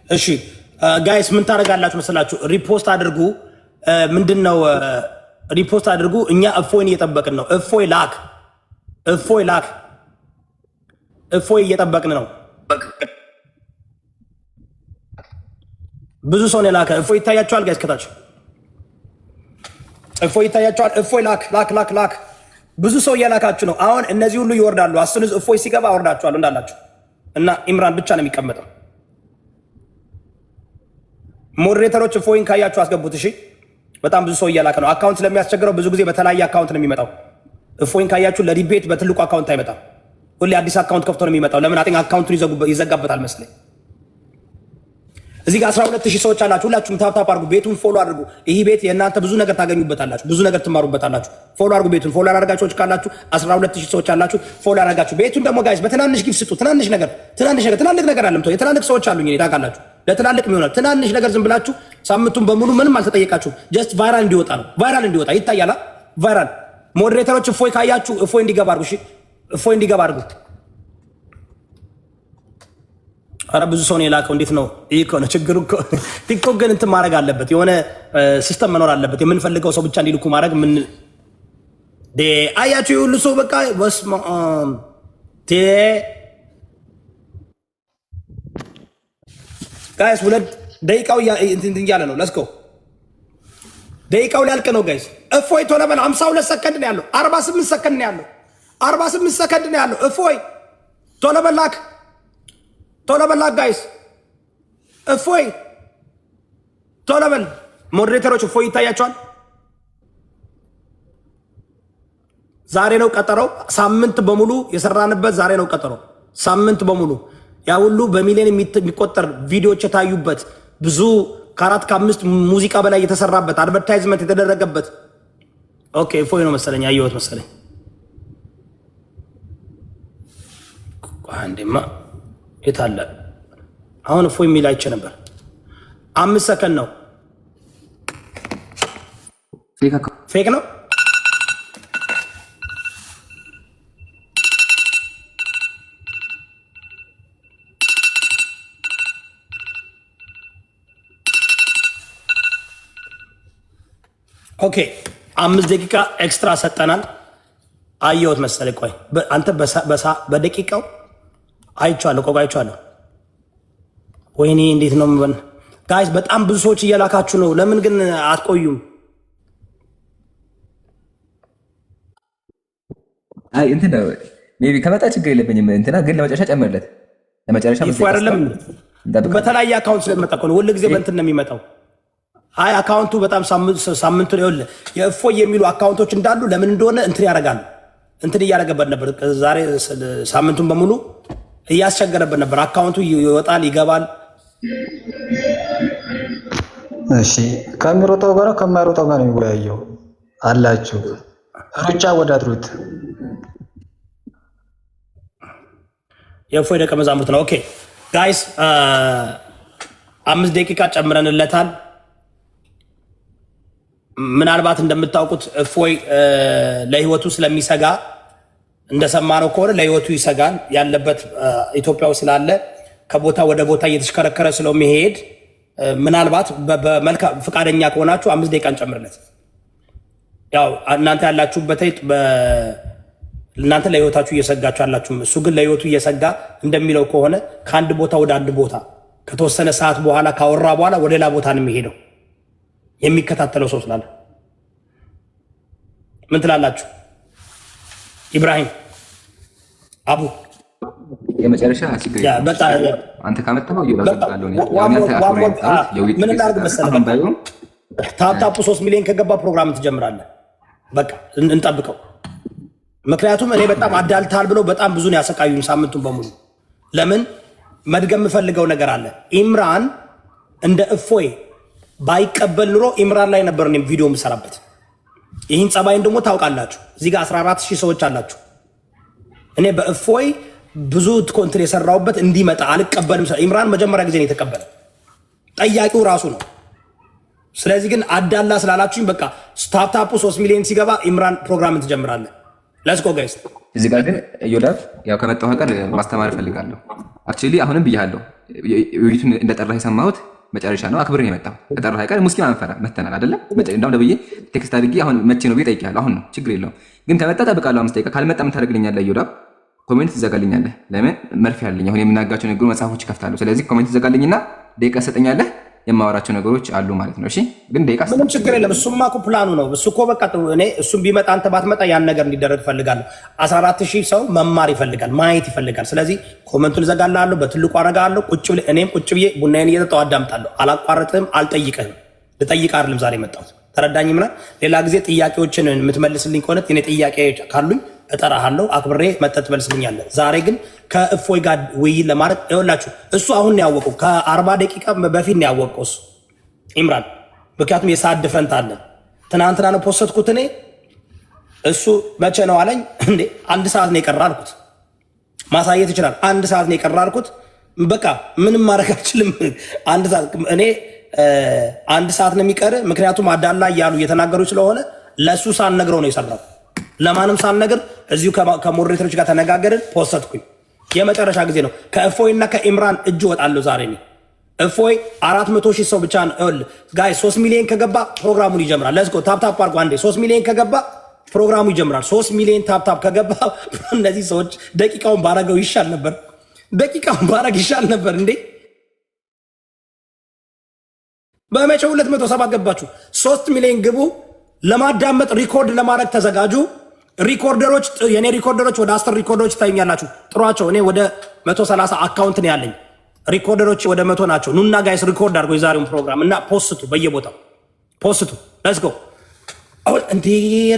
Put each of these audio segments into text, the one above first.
እሺ ጋይስ ምን ታደርጋላችሁ መሰላችሁ? ሪፖስት አድርጉ። ምንድነው ሪፖስት አድርጉ። እኛ እፎይን እየጠበቅን ነው። እፎይ ላክ፣ እፎይ ላክ፣ እፎይ እየጠበቅን ነው። ብዙ ሰው ነው ላከ። እፎይ ይታያችኋል ጋይስ ከታች እፎይ ይታያችኋል። እፎይ ላክ ላክ ላክ ላክ። ብዙ ሰው እያላካችሁ ነው። አሁን እነዚህ ሁሉ ይወርዳሉ። አስሉ እፎይ ሲገባ አወርዳችኋል እንዳላችሁ እና ኢምራን ብቻ ነው የሚቀመጠው። ሞዴሬተሮች እፎይን ካያችሁ አስገቡት። እሺ በጣም ብዙ ሰው እያላከ ነው። አካውንት ስለሚያስቸግረው ብዙ ጊዜ በተለያየ አካውንት ነው የሚመጣው። እፎይን ካያችሁ ለዲቤት በትልቁ አካውንት አይመጣም። ሁሌ አዲስ አካውንት ከፍቶ ነው የሚመጣው። ለምን አጥኝ አካውንቱን ይዘጋበታል መስለኝ። እዚህ ጋር 12000 ሰዎች አላችሁ። ሁላችሁም ታፕታፕ አድርጉ። ቤቱን ፎሎ አድርጉ። ይሄ ቤት የእናንተ ብዙ ነገር ታገኙበታላችሁ፣ ብዙ ነገር ትማሩበታላችሁ። ፎሎ አድርጉ። ቤቱን ፎሎ ያደረጋችሁ ሰዎች ካላችሁ 12000 ሰዎች አላችሁ። ፎሎ ያደረጋችሁ ቤቱን ደግሞ ጋይስ በትናንሽ ጊፍት ስጡ። ትናንሽ ነገር ትላልቅ ነገር አለም። የትላልቅ ሰዎች አሉኝ እኔ ታውቃላችሁ። ለትላልቅ የሚሆናል ትናንሽ ነገር ዝም ብላችሁ ሳምንቱን በሙሉ ምንም አልተጠየቃችሁም። ጀስት ቫይራል እንዲወጣ ነው። ቫይራል እንዲወጣ ይታያላ። ቫይራል ሞዴሬተሮች እፎይ ካያችሁ እፎይ እንዲገባ አድርጉ። እሺ እፎይ እንዲገባ አድርጉ። አረ ብዙ ሰው ነው የላከው። እንዴት ነው ይሄ? እኮ ነው ችግሩ እኮ። ቲክቶክ ግን እንትን ማድረግ አለበት፣ የሆነ ሲስተም መኖር አለበት። የምንፈልገው ሰው ብቻ እንዲልኩ ማድረግ ምን አያችሁ? የሁሉ ሰው በቃ በስመ አብ ጋይስ። 2 ደቂቃው እያለ ነው። ለስኮ ደቂቃው ሊያልቅ ነው ጋይስ። እፎይ ቶሎ በል። 52 ሰከንድ ነው ያለው። 48 ሰከንድ ነው ያለው። 48 ሰከንድ ነው ያለው። እፎይ ቶሎ በል ላክ፣ ቶሎ በል ላክ ጋይስ። እፎይ ቶሎ በል። ሞዴሬተሮች እፎይ ይታያቸዋል። ዛሬ ነው ቀጠረው። ሳምንት በሙሉ የሰራንበት ዛሬ ነው ቀጠረው። ሳምንት በሙሉ ያ ሁሉ በሚሊዮን የሚቆጠር ቪዲዮዎች የታዩበት ብዙ ከ4 ከ5 ሙዚቃ በላይ የተሰራበት አድቨርታይዝመንት የተደረገበት። ኦኬ እፎይ ነው መሰለኝ ያየሁት መሰለኝ። አንዴማ የታለ አሁን እፎይ የሚል አይቼ ነበር። 5 ሰከንድ ነው። ፌክ ነው። ኦኬ 5 ደቂቃ ኤክስትራ ሰጠናል። አየሁት መሰለኝ። ቆይ አንተ በደቂቃው አይቼዋለሁ። ቆይ አይቼዋለሁ። ወይኔ እንዴት ነው ምን ጋይስ? በጣም ብዙ ሰዎች እየላካችሁ ነው። ለምን ግን አትቆዩም? አይ እንትን ነው ሜቢ ከመጣ ችግር የለብኝም። እንትና ግን ለመጨረሻ ጨምርለት። ለመጨረሻ ይፎ አይደለም በተለያየ አካውንት ስለመጣ እኮ ነው። ሁሉ ጊዜ በእንትን ነው የሚመጣው። አይ አካውንቱ በጣም ሳምንቱ ነው ይኸውልህ፣ የእፎይ የሚሉ አካውንቶች እንዳሉ ለምን እንደሆነ እንትን ያደርጋሉ። እንትን እያደረገበት ነበር ዛሬ ሳምንቱን በሙሉ እያስቸገረበት ነበር። አካውንቱ ይወጣል ይገባል። እሺ ከሚሮጠው ጋር ከማይሮጠው ጋር ነው የሚወያየው አላችሁ። ሩጫ ወዳድሩት። የእፎይ ደቀ መዛሙርት ነው። ኦኬ ጋይስ 5 ደቂቃ ጨምረንለታል። ምናልባት እንደምታውቁት እፎይ ለህይወቱ ስለሚሰጋ እንደሰማነው ከሆነ ለህይወቱ ይሰጋል። ያለበት ኢትዮጵያው ስላለ ከቦታ ወደ ቦታ እየተሽከረከረ ስለሚሄድ ምናልባት በመልካም ፈቃደኛ ከሆናችሁ 5 ደቂቃ እንጨምርለት። ያው እናንተ ያላችሁበት እናንተ ለህይወታችሁ እየሰጋችሁ አላችሁ። እሱ ግን ለህይወቱ እየሰጋ እንደሚለው ከሆነ ከአንድ ቦታ ወደ አንድ ቦታ ከተወሰነ ሰዓት በኋላ ካወራ በኋላ ወደ ሌላ ቦታ ነው የሚሄደው። የሚከታተለው ሰው ስላለ ምን ትላላችሁ? ኢብራሂም አቡ የመጨረሻ ችግር አንተ ካመጣው ምን ላድርግ መሰለህ? ታፕታፑ 3 ሚሊዮን ከገባ ፕሮግራም ትጀምራለህ። በቃ እንጠብቀው። ምክንያቱም እኔ በጣም አዳልታል ብለው በጣም ብዙ ነው ያሰቃዩኝ ሳምንቱን በሙሉ። ለምን መድገም የምፈልገው ነገር አለ። ኢምራን እንደ እፎይ ባይቀበል ኑሮ ኢምራን ላይ ነበር እኔም ቪዲዮ የምሰራበት። ይህን ጸባይን ደግሞ ታውቃላችሁ። እዚህ ጋር 14000 ሰዎች አላችሁ። እኔ በእፎይ ብዙ ኮንትሪ የሰራውበት እንዲመጣ አልቀበልም። ኢምራን መጀመሪያ ጊዜ ነው የተቀበለ፣ ጠያቂው ራሱ ነው። ስለዚህ ግን አዳላ ስላላችሁኝ በቃ ስታርታፑ 3 ሚሊዮን ሲገባ ኢምራን ፕሮግራምን ትጀምራለህ። ለስኮ ጋይስ እዚህ ጋር ግን ዮዳብ ያው ከመጣሁ ቀር ማስተማር እፈልጋለሁ። አክቹሊ አሁንም ብያለሁ ውይይቱን እንደጠራህ የሰማሁት መጨረሻ ነው። አክብርን የመጣው ከጠራህ አይቀር ሙስሊም አንፈራ መተናል አይደለም። እንደውም ደውዬ ቴክስት አድርጌ አሁን መቼ ነው ብዬ ጠይቄሃለሁ። አሁን ነው ችግር የለውም ግን ከመጣ እጠብቃለሁ 5 ደቂቃ። ካልመጣ ምን ታደርግልኛለህ? እዮዳብ ኮሜንት ትዘጋልኛለህ። ለምን መርፌ አለኝ አሁን የምናጋቸው ነገሩ መጽሐፎች ይከፍታሉ። ስለዚህ ኮሜንት ትዘጋልኝና ደቂቃ ሰጠኛለህ። የማወራቸው ነገሮች አሉ ማለት ነው። እሺ ግን ደቂቃ ምንም ችግር የለም። እሱማ እኮ ፕላኑ ነው። እሱ እኮ በቃ እኔ እሱም ቢመጣ አንተ ባትመጣ ያን ነገር እንዲደረግ እፈልጋለሁ። 14,000 ሰው መማር ይፈልጋል፣ ማየት ይፈልጋል። ስለዚህ ኮመንቱን እዘጋላለሁ፣ በትልቁ አረጋለሁ። እኔም ቁጭ ብዬ ቡናዬን እየጠጣሁ አዳምጣለሁ። አላቋርጥህም፣ አልጠይቅህም። ልጠይቅ አይደለም ዛሬ መጣሁት። ተረዳኝ ምናምን። ሌላ ጊዜ ጥያቄዎችን የምትመልስልኝ ከሆነ እኔ ጥያቄ ካሉኝ እጠራሃለሁ፣ አክብሬ መጠጥ ትመልስልኛለህ። ዛሬ ግን ከእፎይ ጋር ውይይት ለማድረግ ይኸውላችሁ፣ እሱ አሁን ነው ያወቀው፣ ከ40 ደቂቃ በፊት ነው ያወቀው እሱ ኢምራን። ምክንያቱም የሰዓት ድፍረንት አለ። ትናንትና ነው ፖስትኩት እኔ። እሱ መቼ ነው አለኝ። እንዴ 1 ሰዓት ነው የቀረ አልኩት። ማሳየት ይችላል። 1 ሰዓት ነው የቀረ አልኩት። በቃ ምንም ማድረግ አልችልም። 1 ሰዓት እኔ 1 ሰዓት ነው የሚቀር። ምክንያቱም አዳላ እያሉ እየተናገሩ ስለሆነ ለእሱ ሳልነግረው ነው የሰራው። ለማንም ሳልነግር እዚሁ ከሞዴሬተሮች ጋር ተነጋገርን፣ ፖስትኩኝ። የመጨረሻ ጊዜ ነው። ከእፎይና ከኢምራን እጅ ወጣለሁ ዛሬ ነው። እፎይ 400,000 ሰው ብቻ ጋይ 3 ሚሊዮን ከገባ ፕሮግራሙን ይጀምራል። ለዝጎ ታፕታፕ አድርጎ አንዴ 3 ሚሊዮን ከገባ ፕሮግራሙ ይጀምራል። 3 ሚሊዮን ታፕታፕ ከገባ እነዚህ ሰዎች ደቂቃውን ባረገው ይሻል ነበር። ደቂቃውን ባረግ ይሻል ነበር እንዴ። በመቼው 207 ገባችሁ። 3 ሚሊዮን ግቡ። ለማዳመጥ ሪኮርድ ለማድረግ ተዘጋጁ። ሪኮርደሮች የኔ ሪኮርደሮች ወደ 10 ሪኮርደሮች ታዩኛላችሁ። ጥሯቸው። እኔ ወደ 130 አካውንት ነው ያለኝ። ሪኮርደሮች ወደ 100 ናቸው። ኑና ጋይስ ሪኮርድ አድርጎ የዛሬውን ፕሮግራም እና ፖስቱ፣ በየቦታው ፖስቱ። ሌትስ ጎ። አሁን እንዴ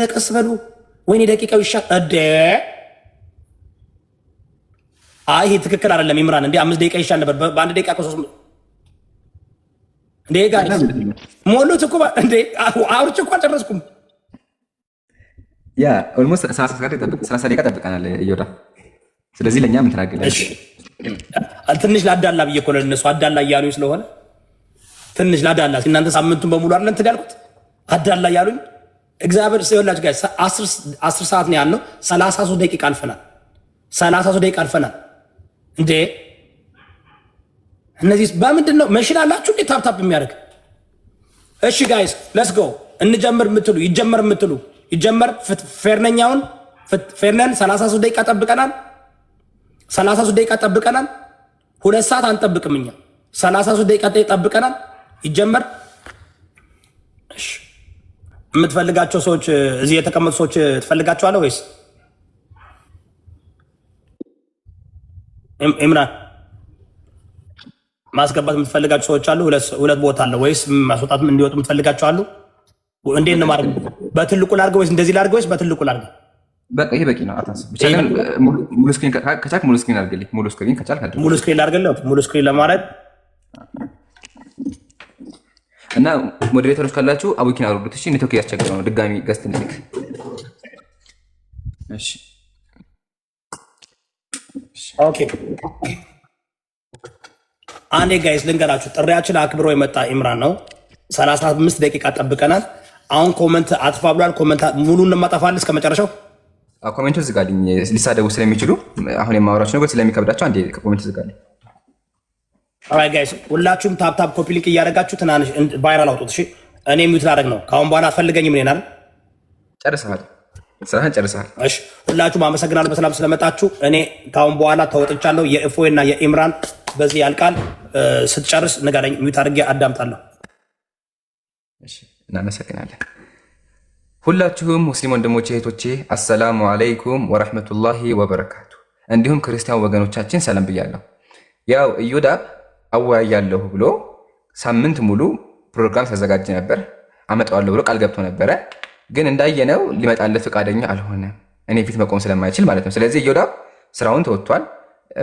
ረቀስ በሉ። ወይኔ ደቂቃው ይሻል እዴ። አይ ይሄ ትክክል አይደለም ኢምራን። እንዴ 5 ደቂቃ ይሻል ነበር። በ1 ደቂቃ ከ3 እንዴ ጋይስ ሞሉት እኮ እንዴ አውርቼ እኮ አልጨረስኩም። ያ ኦልሞስት 30 ደቂቃ ጠብቀናል እዮዳ። ስለዚህ ለእኛ ምን ተናገለ? ትንሽ ላዳላ ብዬ እኮ ለእነሱ አዳላ እያሉኝ ስለሆነ ትንሽ ላዳላ። እናንተ ሳምንቱን በሙሉ አይደል እንትን ያልኩት አዳላ እያሉኝ እግዚአብሔር ሲወላጅ ጋር 10 ሰዓት ነው ያልነው። 33 ደቂቃ አልፈናል። 33 ደቂቃ አልፈናል እንዴ። እነዚህ በምንድን ነው መሽን አላችሁ እንዴ ታፕታፕ የሚያደርግ? እሺ ጋይስ ሌትስ ጎ እንጀምር የምትሉ ይጀመር የምትሉ ይጀመር። ፌርነኛውን ፌርነን 33 ደቂቃ ጠብቀናል። 33 ደቂቃ ጠብቀናል። 2 ሰዓት አንጠብቅም እኛ። 33 ደቂቃ ጠብቀናል። ይጀመር። እሺ የምትፈልጋቸው ሰዎች እዚህ የተቀመጡ ሰዎች ትፈልጋቸዋለህ ወይስ ኢምራን ማስገባት የምትፈልጋቸው ሰዎች አሉ? 2 ቦታ አለ ወይስ ማስወጣት እንዲወጡ የምትፈልጋቸው አሉ? እንዴት ነው ማድረግ? በትልቁ ላድርገው ወይስ እንደዚህ ላድርገው ወይስ በትልቁ ላድርገው? በቃ ይሄ በቂ ነው። አታስብ። ብቻ ግን ሙሉ ስክሪን ከቻልክ ሙሉ ስክሪን አድርግልኝ። ሙሉ ስክሪን ከቻልክ አድርግልኝ። ሙሉ ስክሪን ላድርግልህ። ሙሉ ስክሪን ለማድረግ እና ሞዴሬተሮች ካላችሁ አቡኪን አውርዱት። እሺ ኔትወርክ እያስቸገረው ነው። ድጋሚ ገስት እንልክ። እሺ ኦኬ። አንዴ ጋይስ ልንገራችሁ፣ ጥሪያችን አክብሮ የመጣ ኢምራን ነው። 35 ደቂቃ ጠብቀናል። አሁን ኮመንት አጥፋ ብሏል። ኮመንት ሙሉን እንማጠፋለን እስከ መጨረሻው። ኮሜንቱ ዝጋልኝ፣ ሊሳደቡ ስለሚችሉ አሁን የማወራቸው ነገር ስለሚከብዳቸው አንዴ ኮሜንቱ ዝጋልኝ። አይ ጋይስ ሁላችሁም ታፕታፕ ኮፒ ሊንክ እያደረጋችሁ ትናንሽ ቫይራል አውጡት። እሺ እኔ ሚውት ላደርግ ነው። ከአሁን በኋላ አትፈልገኝም እኔን አይደል? ጨርሰሃል፣ ስራህን ጨርሰሃል። እሺ ሁላችሁም አመሰግናለሁ በሰላም ስለመጣችሁ። እኔ ከአሁን በኋላ ተወጥቻለሁ። የእፎይ እና የኢምራን በዚህ ያልቃል። ስትጨርስ ንገረኝ፣ ሚውት አድርጌ አዳምጣለሁ። እሺ እናመሰግናለን። ሁላችሁም ሙስሊም ወንድሞቼ እህቶቼ፣ አሰላሙ አለይኩም ወረሕመቱላሂ ወበረካቱ። እንዲሁም ክርስቲያን ወገኖቻችን ሰላም ብያለሁ። ያው እዮዳብ አወያያለሁ ብሎ ሳምንት ሙሉ ፕሮግራም ተዘጋጀ ነበር። አመጣዋለሁ ብሎ ቃል ገብቶ ነበረ። ግን እንዳየነው ሊመጣለት ፈቃደኛ አልሆነም፣ እኔ ፊት መቆም ስለማይችል ማለት ነው። ስለዚህ እዮዳብ ስራውን ተወጥቷል።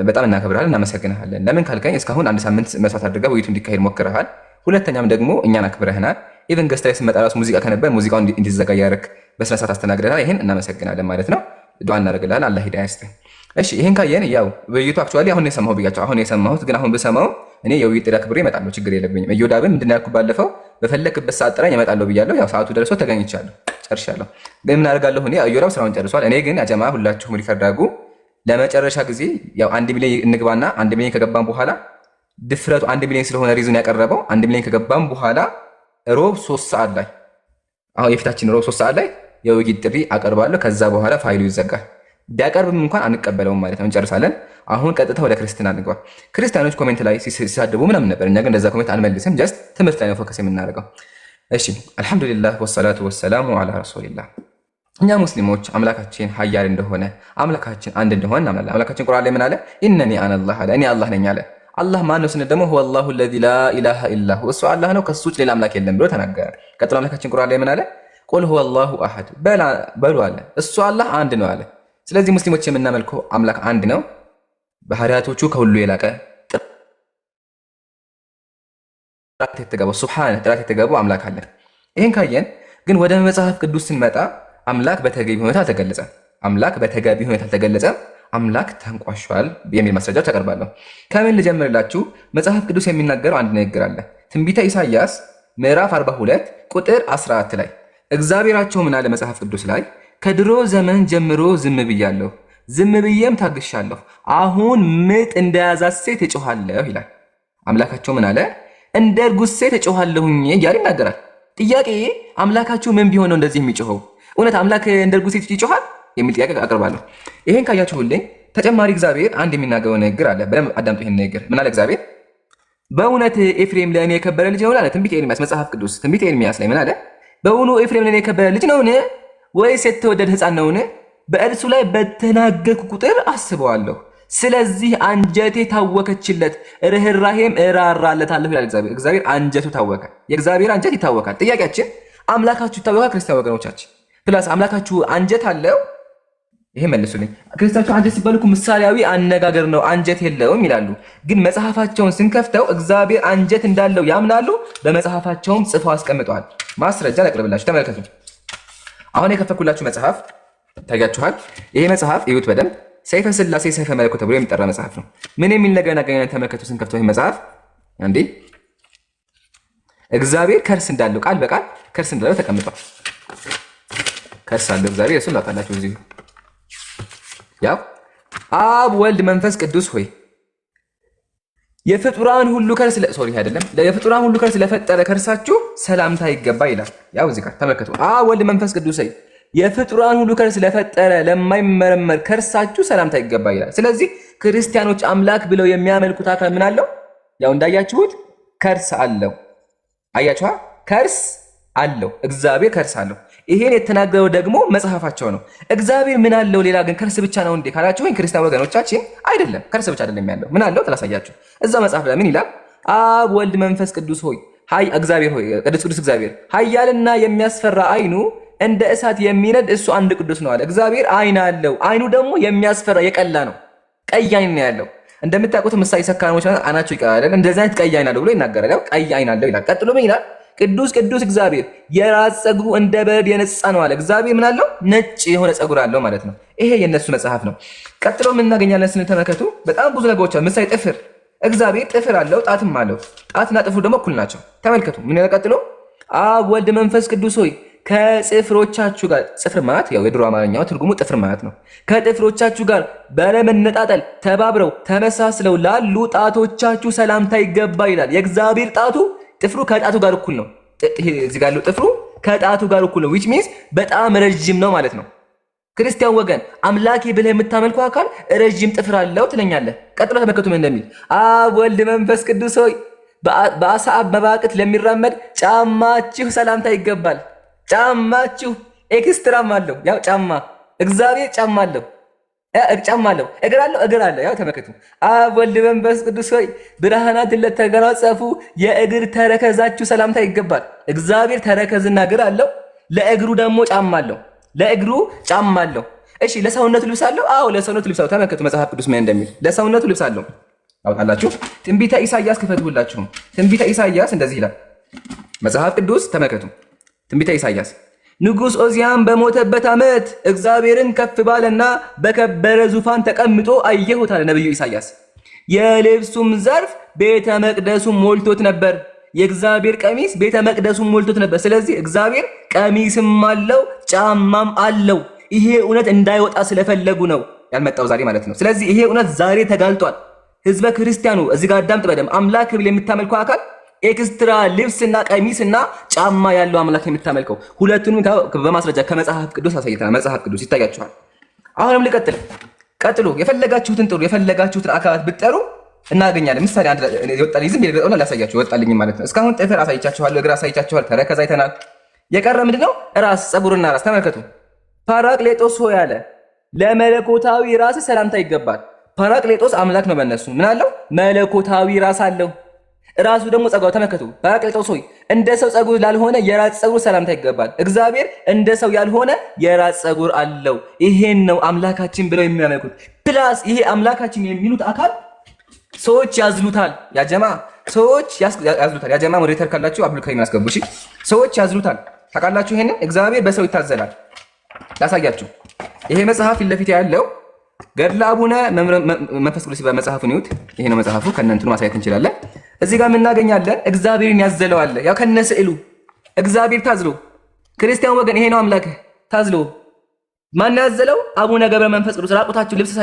በጣም እናከብርሃለን፣ እናመሰግንሃለን። ለምን ካልከኝ እስካሁን 1 ሳምንት መስዋዕት አድርገህ ውይይቱ እንዲካሄድ ሞክረሃል። ሁለተኛም ደግሞ እኛን አክብረህናል። ኢቨን ገስት ላይ ስመጣ ራሱ ሙዚቃ ከነበር ሙዚቃውን እንዲዘጋ ያደረክ በስነስርዓት አስተናግደናል። ይሄን እናመሰግናለን ማለት ነው። ዱዓ እናደርግልሃለን። አላህ ሂዳያ ይስጥህ። እሺ ይሄን ካየን ያው ውይይቱ አክቹዋሊ አሁን የሰማሁ ብያቸው አሁን የሰማሁት ግን አሁን ብሰማው እኔ የውይይት ጥሪ አክብሬ እመጣለሁ፣ ችግር የለብኝም። እዮዳብን ምንድን ነው ያልኩት ባለፈው በፈለክበት ሰዓት ጥራኝ እመጣለሁ ብያለሁ። ያው ሰዓቱ ደርሶ ተገኝቻለሁ፣ ጨርሻለሁ። ግን ምን አደርጋለሁ እኔ እዮዳብ ስራውን ጨርሷል። እኔ ግን ያጀማ ሁላችሁም ሪከርድ አድርጉ። ለመጨረሻ ጊዜ ያው 1 ሚሊዮን እንግባና 1 ሚሊዮን ከገባን በኋላ ድፍረቱ 1 ሚሊዮን ስለሆነ ሪዝን ያቀረበው 1 ሚሊዮን ከገባም በኋላ ሮብ 3 ሰዓት ላይ አሁን የፊታችን ሮብ 3 ሰዓት ላይ የውይይት ጥሪ አቀርባለሁ። ከዛ በኋላ ፋይሉ ይዘጋል። ቢያቀርብም እንኳን አንቀበለውም ማለት ነው፣ እንጨርሳለን። አሁን ቀጥታ ወደ ክርስትና እንግባ። ክርስቲያኖች ኮሜንት ላይ ሲሳደቡ ምናምን ነበር፣ እኛ ግን እንደዛ ኮሜንት አንመልስም። ጀስት ትምህርት ላይ ነው ፎከስ የምናደርገው። እሺ አልሐምዱሊላህ ወሰላቱ ወሰላሙ አላ ረሱሊላህ። እኛ ሙስሊሞች አምላካችን ሀያል እንደሆነ አምላካችን አንድ እንደሆነ እናምናለን። አምላካችን ቁርአን ላይ ምን አለ? ኢነኒ አነላህ አለ፣ እኔ አላህ ነኝ አለ። አላህ ማን ነው ስንል ደግሞ ሁወ አላሁ አለዚ ላ ኢላሃ ኢላሁ፣ እሱ አላህ ነው ከሱ ውጭ ሌላ አምላክ የለም ብሎ ተናገረ። ቀጥሎ አምላካችን ቁርአን ላይ ምን አለ? ቁል ሁወ አላሁ አሐድ በሉ አለ፣ እሱ አላህ አንድ ነው አለ። ስለዚህ ሙስሊሞች የምናመልከው አምላክ አንድ ነው። ባህሪያቶቹ ከሁሉ የላቀ ጥራት የተገባው ሱብሃነሁ ጥራት የተገባው አምላክ አለ። ይሄን ካየን ግን ወደ መጽሐፍ ቅዱስ ስንመጣ አምላክ በተገቢ ሁኔታ አልተገለጸም። አምላክ በተገቢ ሁኔታ አልተገለጸም። አምላክ ተንቋሿል የሚል ማስረጃ ተቀርባለሁ። ከምን ልጀምርላችሁ? መጽሐፍ ቅዱስ የሚናገረው አንድ ንግግር አለ። ትንቢተ ኢሳይያስ ምዕራፍ 42 ቁጥር 14 ላይ እግዚአብሔራቸው ምን አለ? መጽሐፍ ቅዱስ ላይ ከድሮ ዘመን ጀምሮ ዝም ብያለሁ፣ ዝም ብዬም ታግሻለሁ፣ አሁን ምጥ እንደያዛት ሴት እጮሃለሁ ይላል። አምላካቸው ምን አለ? እንደ እርጉዝ ሴት እጮሃለሁኝ እያለ ይናገራል። ጥያቄ አምላካችሁ ምን ቢሆን ነው እንደዚህ የሚጮኸው? እውነት አምላክ እንደ እርጉዝ ሴት ይጮሃል የሚል ጥያቄ አቀርባለሁ። ይሄን ካያችሁልኝ ተጨማሪ እግዚአብሔር አንድ የሚናገረው ንግግር አለ። በደንብ አዳምጡ። ይሄን ንግግር ምን አለ እግዚአብሔር? በእውነት ኤፍሬም ለእኔ የከበረ ልጅ ነው አለ። ትንቢተ ኤርምያስ መጽሐፍ ቅዱስ ትንቢተ ኤርምያስ ላይ ምን አለ? በእውኑ ኤፍሬም ለእኔ የከበረ ልጅ ነውን? ወይስ የተወደደ ሕፃን ነውን? በእርሱ ላይ በተናገርኩ ቁጥር አስበዋለሁ። ስለዚህ አንጀቴ ታወከችለት፣ ርኅራሄም እራራለታለሁ ይላል እግዚአብሔር። እግዚአብሔር አንጀቱ ታወከ። የእግዚአብሔር አንጀት ይታወካል። ጥያቄያችን አምላካችሁ ይታወካል? ክርስቲያን ወገኖቻችን ፕላስ አምላካችሁ አንጀት አለው? ይሄ መልሱልኝ። ክርስቲያኖች አንጀት ሲባሉ ምሳሌያዊ አነጋገር ነው፣ አንጀት የለውም ይላሉ። ግን መጽሐፋቸውን ስንከፍተው እግዚአብሔር አንጀት እንዳለው ያምናሉ። በመጽሐፋቸውም ጽፈው አስቀምጠዋል። ማስረጃ ላቅርብላችሁ፣ ተመልከቱ። አሁን የከፈኩላችሁ መጽሐፍ ታያችኋል። ይሄ መጽሐፍ እዩት በደንብ። ሰይፈ ሥላሴ ሰይፈ መለኮት ተብሎ የሚጠራ መጽሐፍ ነው። ምን የሚል ነገር እናገኛለን? ተመልከቱ። ስንከፍተው ይሄ መጽሐፍ እንዴ እግዚአብሔር ከርስ እንዳለው ቃል በቃል ከርስ እንዳለው ተቀምጧል። ከርስ አለው እግዚአብሔር፣ እሱን ላውቃላችሁ። እዚህ ያው አብ ወልድ መንፈስ ቅዱስ ሆይ የፍጡራን ሁሉ ከርስ አይደለም የፍጡራን ሁሉ ከርስ ለፈጠረ ከርሳችሁ ሰላምታ ይገባ ይላል። ያው እዚህ ጋር ተመልከቱ። አብ ወልድ መንፈስ ቅዱስ ሆይ የፍጡራን ሁሉ ከርስ ለፈጠረ ለማይመረመር ከርሳችሁ ሰላምታ ይገባ ይላል። ስለዚህ ክርስቲያኖች አምላክ ብለው የሚያመልኩት አካል ምን አለው? ያው እንዳያችሁት ከርስ አለው። አያችኋ? ከርስ አለው። እግዚአብሔር ከርስ አለው። ይሄን የተናገረው ደግሞ መጽሐፋቸው ነው። እግዚአብሔር ምን አለው ሌላ ግን ከርስ ብቻ ነው እንዴ ካላችሁ፣ ወይ ክርስቲያን ወገኖቻችን አይደለም፣ ከርስ ብቻ አይደለም ያለው። ምን አለው ተላሳያችሁ። እዛ መጽሐፍ ላይ ምን ይላል? አብ ወልድ መንፈስ ቅዱስ ሆይ እግዚአብሔር ሆይ ቅዱስ እግዚአብሔር ኃያልና የሚያስፈራ አይኑ እንደ እሳት የሚነድ እሱ አንድ ቅዱስ ነው አለ። እግዚአብሔር አይን አለው። አይኑ ደግሞ የሚያስፈራ የቀላ ነው። ቀይ አይን ነው ያለው። እንደምታውቁት ምሳሌ ሰካራሞች አይናቸው ይቀላል። እንደዚህ አይነት ቀይ አይን አለው ብሎ ይናገራል። ያው ቀይ አይን አለው ይላል። ቀጥሎ ምን ይላል? ቅዱስ ቅዱስ እግዚአብሔር የራስ ፀጉሩ እንደ በረድ የነጻ ነው አለ። እግዚአብሔር ምን አለው? ነጭ የሆነ ፀጉር አለው ማለት ነው። ይሄ የነሱ መጽሐፍ ነው። ቀጥሎ ምን እናገኛለን ስንል ተመልከቱ። በጣም ብዙ ነገሮች አሉ። ምሳሌ ጥፍር፣ እግዚአብሔር ጥፍር አለው፣ ጣትም አለው። ጣትና ጥፍሩ ደግሞ እኩል ናቸው። ተመልከቱ ምን ይላል ቀጥሎ? አብ ወልድ መንፈስ ቅዱስ ሆይ ከጥፍሮቻችሁ ጋር፣ ጥፍር ማለት ያው የድሮ አማርኛው ትርጉሙ ጥፍር ማለት ነው። ከጥፍሮቻችሁ ጋር ባለመነጣጠል ተባብረው ተመሳስለው ላሉ ጣቶቻችሁ ሰላምታ ይገባ ይላል። የእግዚአብሔር ጣቱ ጥፍሩ ከጣቱ ጋር እኩል ነው። እዚህ ጋር ያለው ጥፍሩ ከጣቱ ጋር እኩል ነው። which means በጣም ረጅም ነው ማለት ነው። ክርስቲያን ወገን አምላኬ ብለህ የምታመልከው አካል ረጅም ጥፍር አለው ትለኛለህ። ቀጥሎ ተመልከቱ ምን እንደሚል። አብ ወልድ መንፈስ ቅዱስ ሆይ በአሳ መባቅት ለሚራመድ ጫማችሁ ሰላምታ ይገባል። ጫማችሁ ኤክስትራም አለው። ያው ጫማ እግዚአብሔር ጫማ አለው። እግር አለው። ያው ተመልከቱ። አብ ወልድ መንፈስ ቅዱስ ሆይ ብርሃናትን ለተጎናጸፉ የእግር ተረከዛችሁ ሰላምታ ይገባል። እግዚአብሔር ተረከዝና እግር አለው። ለእግሩ ደግሞ ጫማ አለው። እሺ ለሰውነቱ ልብስ አለው? አዎ ለሰውነቱ ልብስ አለው። ተመልከቱ መጽሐፍ ቅዱስ ምን እንደሚል። ለሰውነቱ ልብስ አለው። አውጣላችሁ። ትንቢተ ኢሳይያስ ክፈቱላችሁ። ትንቢተ ኢሳይያስ እንደዚህ ይላል መጽሐፍ ቅዱስ ተመልከቱ። ትንቢተ ኢሳይያስ ንጉሥ ዖዝያን በሞተበት ዓመት እግዚአብሔርን ከፍ ባለና በከበረ ዙፋን ተቀምጦ አየሁት አለ ነብዩ ኢሳይያስ። የልብሱም ዘርፍ ቤተ መቅደሱን ሞልቶት ነበር። የእግዚአብሔር ቀሚስ ቤተ መቅደሱን ሞልቶት ነበር። ስለዚህ እግዚአብሔር ቀሚስም አለው ጫማም አለው። ይሄ እውነት እንዳይወጣ ስለፈለጉ ነው ያልመጣው ዛሬ ማለት ነው። ስለዚህ ይሄ እውነት ዛሬ ተጋልጧል። ህዝበ ክርስቲያኑ እዚህ ጋር አዳምጥ በደምብ። አምላክ ብል የምታመልከው አካል ኤክስትራ ልብስና ቀሚስና ጫማ ያለው አምላክ የምታመልከው ሁለቱንም በማስረጃ ከመጽሐፍ ቅዱስ አሳይተናል። መጽሐፍ ቅዱስ ይታያችኋል። አሁንም ልቀጥል። ቀጥሎ የፈለጋችሁትን ጥሩ፣ የፈለጋችሁትን አካላት ብትጠሩ እናገኛለን። ምሳሌ አንድ ይወጣልኝ፣ ዝም ብዬ ላሳያችሁ ይወጣልኝ ማለት ነው። እስካሁን ጥፍር አሳይቻችኋለሁ፣ እግር አሳይቻችኋል፣ ተረከዝ አይተናል። የቀረ ምንድነው? ራስ፣ ፀጉርና ራስ። ተመልከቱ። ፓራቅሌጦስ ሆይ አለ ለመለኮታዊ ራስ ሰላምታ ይገባል። ፓራቅሌጦስ አምላክ ነው። በእነሱ ምን አለው? መለኮታዊ ራስ አለው። ራሱ ደግሞ ጸጉር። ተመልከቱ። ፓራቅሌጦስ ሆይ እንደ ሰው ጸጉር ላልሆነ የራስ ጸጉር ሰላምታ ይገባል። እግዚአብሔር እንደ ሰው ያልሆነ የራስ ጸጉር አለው። ይሄን ነው አምላካችን ብለው የሚያመልኩት። ፕላስ ይሄ አምላካችን የሚሉት አካል ሰዎች ያዝሉታል። ያጀማ ሰዎች ያዝሉታል። ያጀማ ሞዴሬተር ካላችሁ አብዱል ከሪም ያስገቡ። እሺ ሰዎች ያዝሉታል። ታውቃላችሁ ይሄንን። እግዚአብሔር በሰው ይታዘላል። ላሳያችሁ። ይሄ መጽሐፍ ፊት ለፊት ያለው ገድለ አቡነ መንፈስ ቅዱስ መጽሐፉን ይዩት። ይሄ ነው መጽሐፉ። ከነንትኑ ማሳየት እንችላለን። እዚህ ጋር የምናገኛለን እግዚአብሔርን ያዘለው አለ። ያው ከነ ስዕሉ እግዚአብሔር ታዝሎ፣ ክርስቲያን ወገን ይሄ ነው አምላክህ ታዝሎ። ማን ያዘለው? አቡነ ገብረ መንፈስ ቅዱስ። ራቁታችሁ ልብስ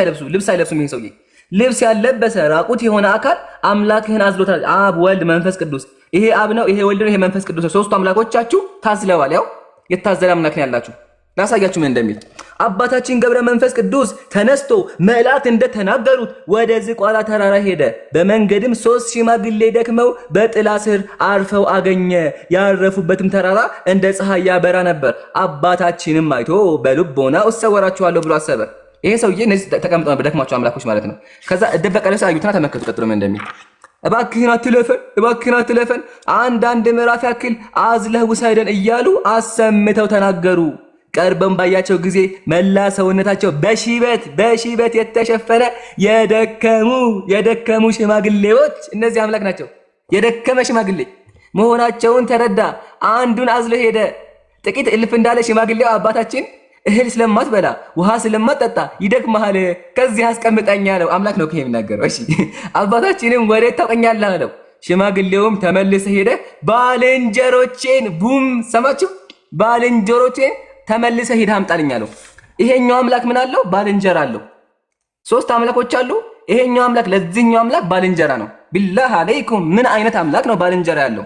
አይለብሱም። ይሄ ሰውዬ ልብስ ያለበሰ ራቁት የሆነ አካል አምላክህን አዝሎታል። አብ ወልድ መንፈስ ቅዱስ። ይሄ አብ ነው፣ ይሄ ወልድ ነው፣ ይሄ መንፈስ ቅዱስ ነው። ሶስቱ አምላኮቻችሁ ታዝለዋል። ያው የታዘለ አምላክ ነው ያላችሁ። ላሳያችሁ ምን እንደሚል። አባታችን ገብረ መንፈስ ቅዱስ ተነስቶ መላእክት እንደተናገሩት ወደ ዝቋላ ተራራ ሄደ። በመንገድም 3 ሽማግሌ ደክመው በጥላ ስር አርፈው አገኘ። ያረፉበትም ተራራ እንደ ፀሐይ ያበራ ነበር። አባታችንም አይቶ በልቦናው እሰወራችኋለሁ ብሎ አሰበ። ይሄ ሰውዬ እነዚህ ተቀምጠው ነበር፣ ደክማቸው አምላኮች ማለት ነው። ከዛ እደበቀለስ አዩትና ተመከቱ። ቀጥሎ ምን እንደሚል እባክህን አትለፈን፣ አንዳንድ ምዕራፍ ያክል አዝለህ ውሰደን እያሉ አሰምተው ተናገሩ። ቀርበን ባያቸው ጊዜ መላ ሰውነታቸው በሽበት የተሸፈነ የደከሙ ሽማግሌዎች፣ እነዚህ አምላክ ናቸው፣ የደከመ ሽማግሌ መሆናቸውን ተረዳ። አንዱን አዝሎ ሄደ። ጥቂት እልፍ እንዳለ ሽማግሌው አባታችን እህል ስለማትበላ ውሃ ስለማትጠጣ ይደክምሃል፣ ከዚህ አስቀምጠኝ አለው። አምላክ ነው የሚናገረው። እሺ አባታችንም ወዴት ታውቀኛለህ አለው። ሽማግሌውም ተመልሰ ሄደ ባልንጀሮቼን ሰማችሁ? ባልንጀሮቼን ተመልሰ ሄደ አምጣልኝ አለው። ይሄኛው አምላክ ምን አለው? ባልንጀራ አለው። 3 አምላኮች አሉ። ይሄኛው አምላክ ለዚህኛው አምላክ ባልንጀራ ነው። ቢላህ አለይኩም ምን አይነት አምላክ ነው ባልንጀራ ያለው?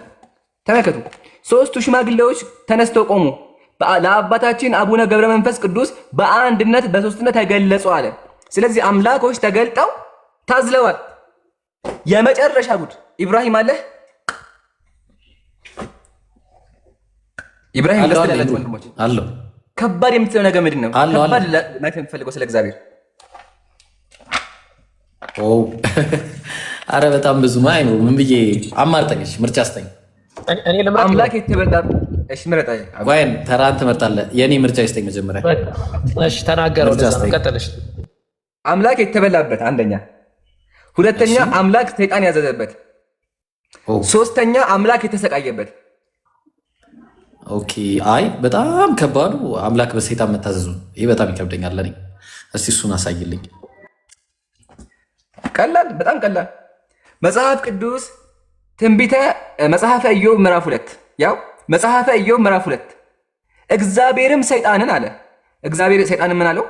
ተመልከቱ። 3ቱ ሽማግሌዎች ተነስተው ቆሙ። ለአባታችን አቡነ ገብረ መንፈስ ቅዱስ በአንድነት በሶስትነት ተገለጹ አለ። ስለዚህ አምላኮች ተገልጠው ታዝለዋል። የመጨረሻ ጉድ ኢብራሂም አለ። ኢብራሂም ለስተላላችሁ ወንድሞች አለው። ከባድ የምትለው ነገር ምንድን ነው? ከባድ ማለት የምትፈልገው ስለ እግዚአብሔር? አረ በጣም ብዙ ማይ ነው። ምን ብዬ አማርጠኝሽ? ምርጫ አስተኝ እኔ ለማለት አምላክ የተበላ እሺ፣ ምረጣ ወይን ተራን ትመርጣለህ? የኔ ምርጫ ይስተኝ መጀመሪያ። እሺ ተናገረው። ቀጥልሽ። አምላክ የተበላበት አንደኛ፣ ሁለተኛ አምላክ ሰይጣን ያዘዘበት፣ ሶስተኛ አምላክ የተሰቃየበት። ኦኬ አይ በጣም ከባዱ አምላክ በሰይጣን መታዘዙ፣ ይሄ በጣም ይከብደኛል ለኔ። እስቲ እሱን አሳይልኝ። ቀላል፣ በጣም ቀላል። መጽሐፍ ቅዱስ ትንቢተ መጽሐፈ ኢዮብ ምዕራፍ 2 ያው መጽሐፈ ኢዮብ ምዕራፍ 2 እግዚአብሔርም ሰይጣንን አለ። እግዚአብሔር ሰይጣንን ምን አለው?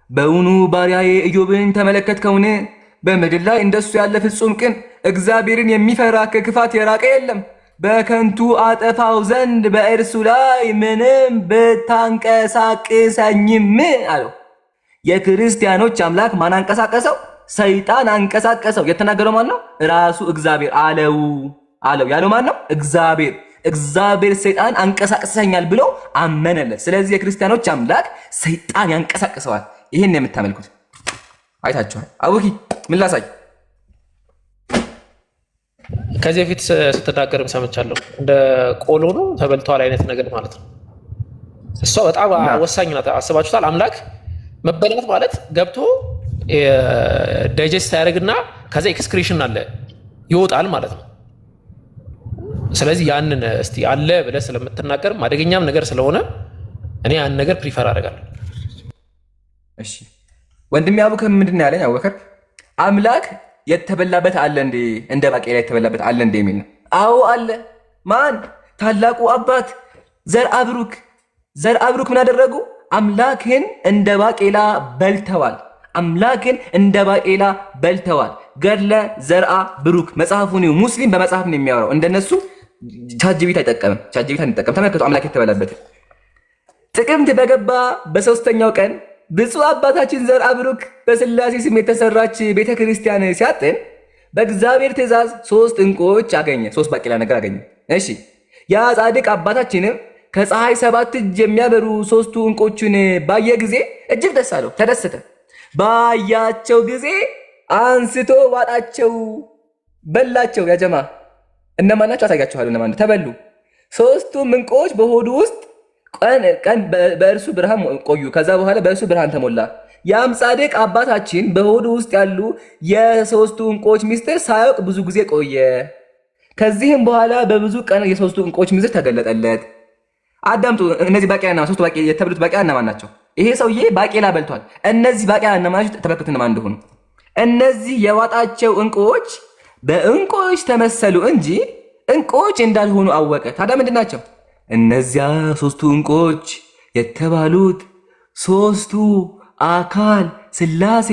በውኑ ባሪያዬ ኢዮብን ተመለከትከውን? በምድር ላይ እንደሱ ያለ ፍጹም ቅን እግዚአብሔርን የሚፈራ ከክፋት የራቀ የለም። በከንቱ አጠፋው ዘንድ በእርሱ ላይ ምንም ብታንቀሳቅሰኝም አለው። የክርስቲያኖች አምላክ ማን አንቀሳቀሰው? ሰይጣን አንቀሳቀሰው። የተናገረው ማን ነው? ራሱ እግዚአብሔር አለው ያለው ማን ነው? እግዚአብሔር ሰይጣን አንቀሳቅሰኛል ብሎ አመነለት። ስለዚህ የክርስቲያኖች አምላክ ሰይጣን ያንቀሳቅሰዋል። ይህን የምታመልኩት አይታችኋል። አቡኪ ምን ላሳይ? ከዚህ በፊት ስትናገርም ሰምቻለሁ። እንደ ቆሎ ነው ተበልተዋል አይነት ነገር ማለት ነው። እሷ በጣም ወሳኝ ናት። አስባችሁታል? አምላክ መበላት ማለት ገብቶ ዳይጀስት ያደርግና ከዛ ኤክስክሬሽን አለ ይወጣል ማለት ነው። ስለዚህ ያንን እስቲ አለ ብለህ ስለምትናገርም አደገኛም ነገር ስለሆነ እኔ ያን ነገር ፕሪፈር አደርጋለሁ። እሺ ወንድሜ አቡከር ምንድን ነው ያለኝ? አቡበከር አምላክ የተበላበት አለ እንዴ? እንደ ባቄላ የተበላበት አለ እንዴ የሚል ነው። አዎ አለ። ማን? ታላቁ አባት ዘርአብሩክ ምን አደረጉ? አምላክን እንደ ባቄላ በልተዋል። ገድለ ዘርአ ብሩክ መጽሐፉን ሙስሊም በመጽሐፍ ነው የሚያወራው። እንደነሱ ቻጅቢት አይጠቀምም። ቻጅቢት አንጠቀም። ተመልከቱ አምላክ የተበላበት ጥቅምት በገባ በ3ኛው ቀን ብፁዕ አባታችን ዘርአ ብሩክ በስላሴ ስም የተሰራች ቤተክርስቲያን ሲያጥን በእግዚአብሔር ትእዛዝ 3 ዕንቁዎች አገኘ። 3 ባቄላ ነገር አገኘ። እሺ ያ ጻድቅ አባታችንም ከፀሐይ 7 እጅ የሚያበሩ 3 ዕንቁዎችን ባየ ጊዜ እጅግ ደስ አለው፣ ተደሰተ። ባያቸው ጊዜ አንስቶ ዋጣቸው፣ በላቸው። ያጀማ እነማን ናቸው? አሳያችኋለሁ። እነማን ተበሉ? 3ቱም ዕንቁዎች በሆዱ ውስጥ ቀን በእርሱ ብርሃን ቆዩ። ከዛ በኋላ በእርሱ ብርሃን ተሞላ። ያም ጻድቅ አባታችን በሆዱ ውስጥ ያሉ የ3ቱ ዕንቁዎች ምስጢር ሳያውቅ ብዙ ጊዜ ቆየ። ከዚህም በኋላ በብዙ ቀን የ3ቱ ዕንቁዎች ምስጢር ተገለጠለት። አዳምጡ። እነዚህ ባቄላና 3 ባቄላ የተበሉት ባቄላ እነማን ናቸው? ይሄ ሰውዬ ባቄላ በልቷል። እነዚህ ባቄላ እነማን ናቸው? ተመልከቱ እነማን እንደሆኑ። እነዚህ የዋጣቸው ዕንቁዎች በዕንቁዎች ተመሰሉ እንጂ ዕንቁዎች እንዳልሆኑ አወቀ። ታዲያ ምንድን ናቸው? እነዚያ 3ቱ ዕንቁዎች የተባሉት 3ቱ አካል ሥላሴ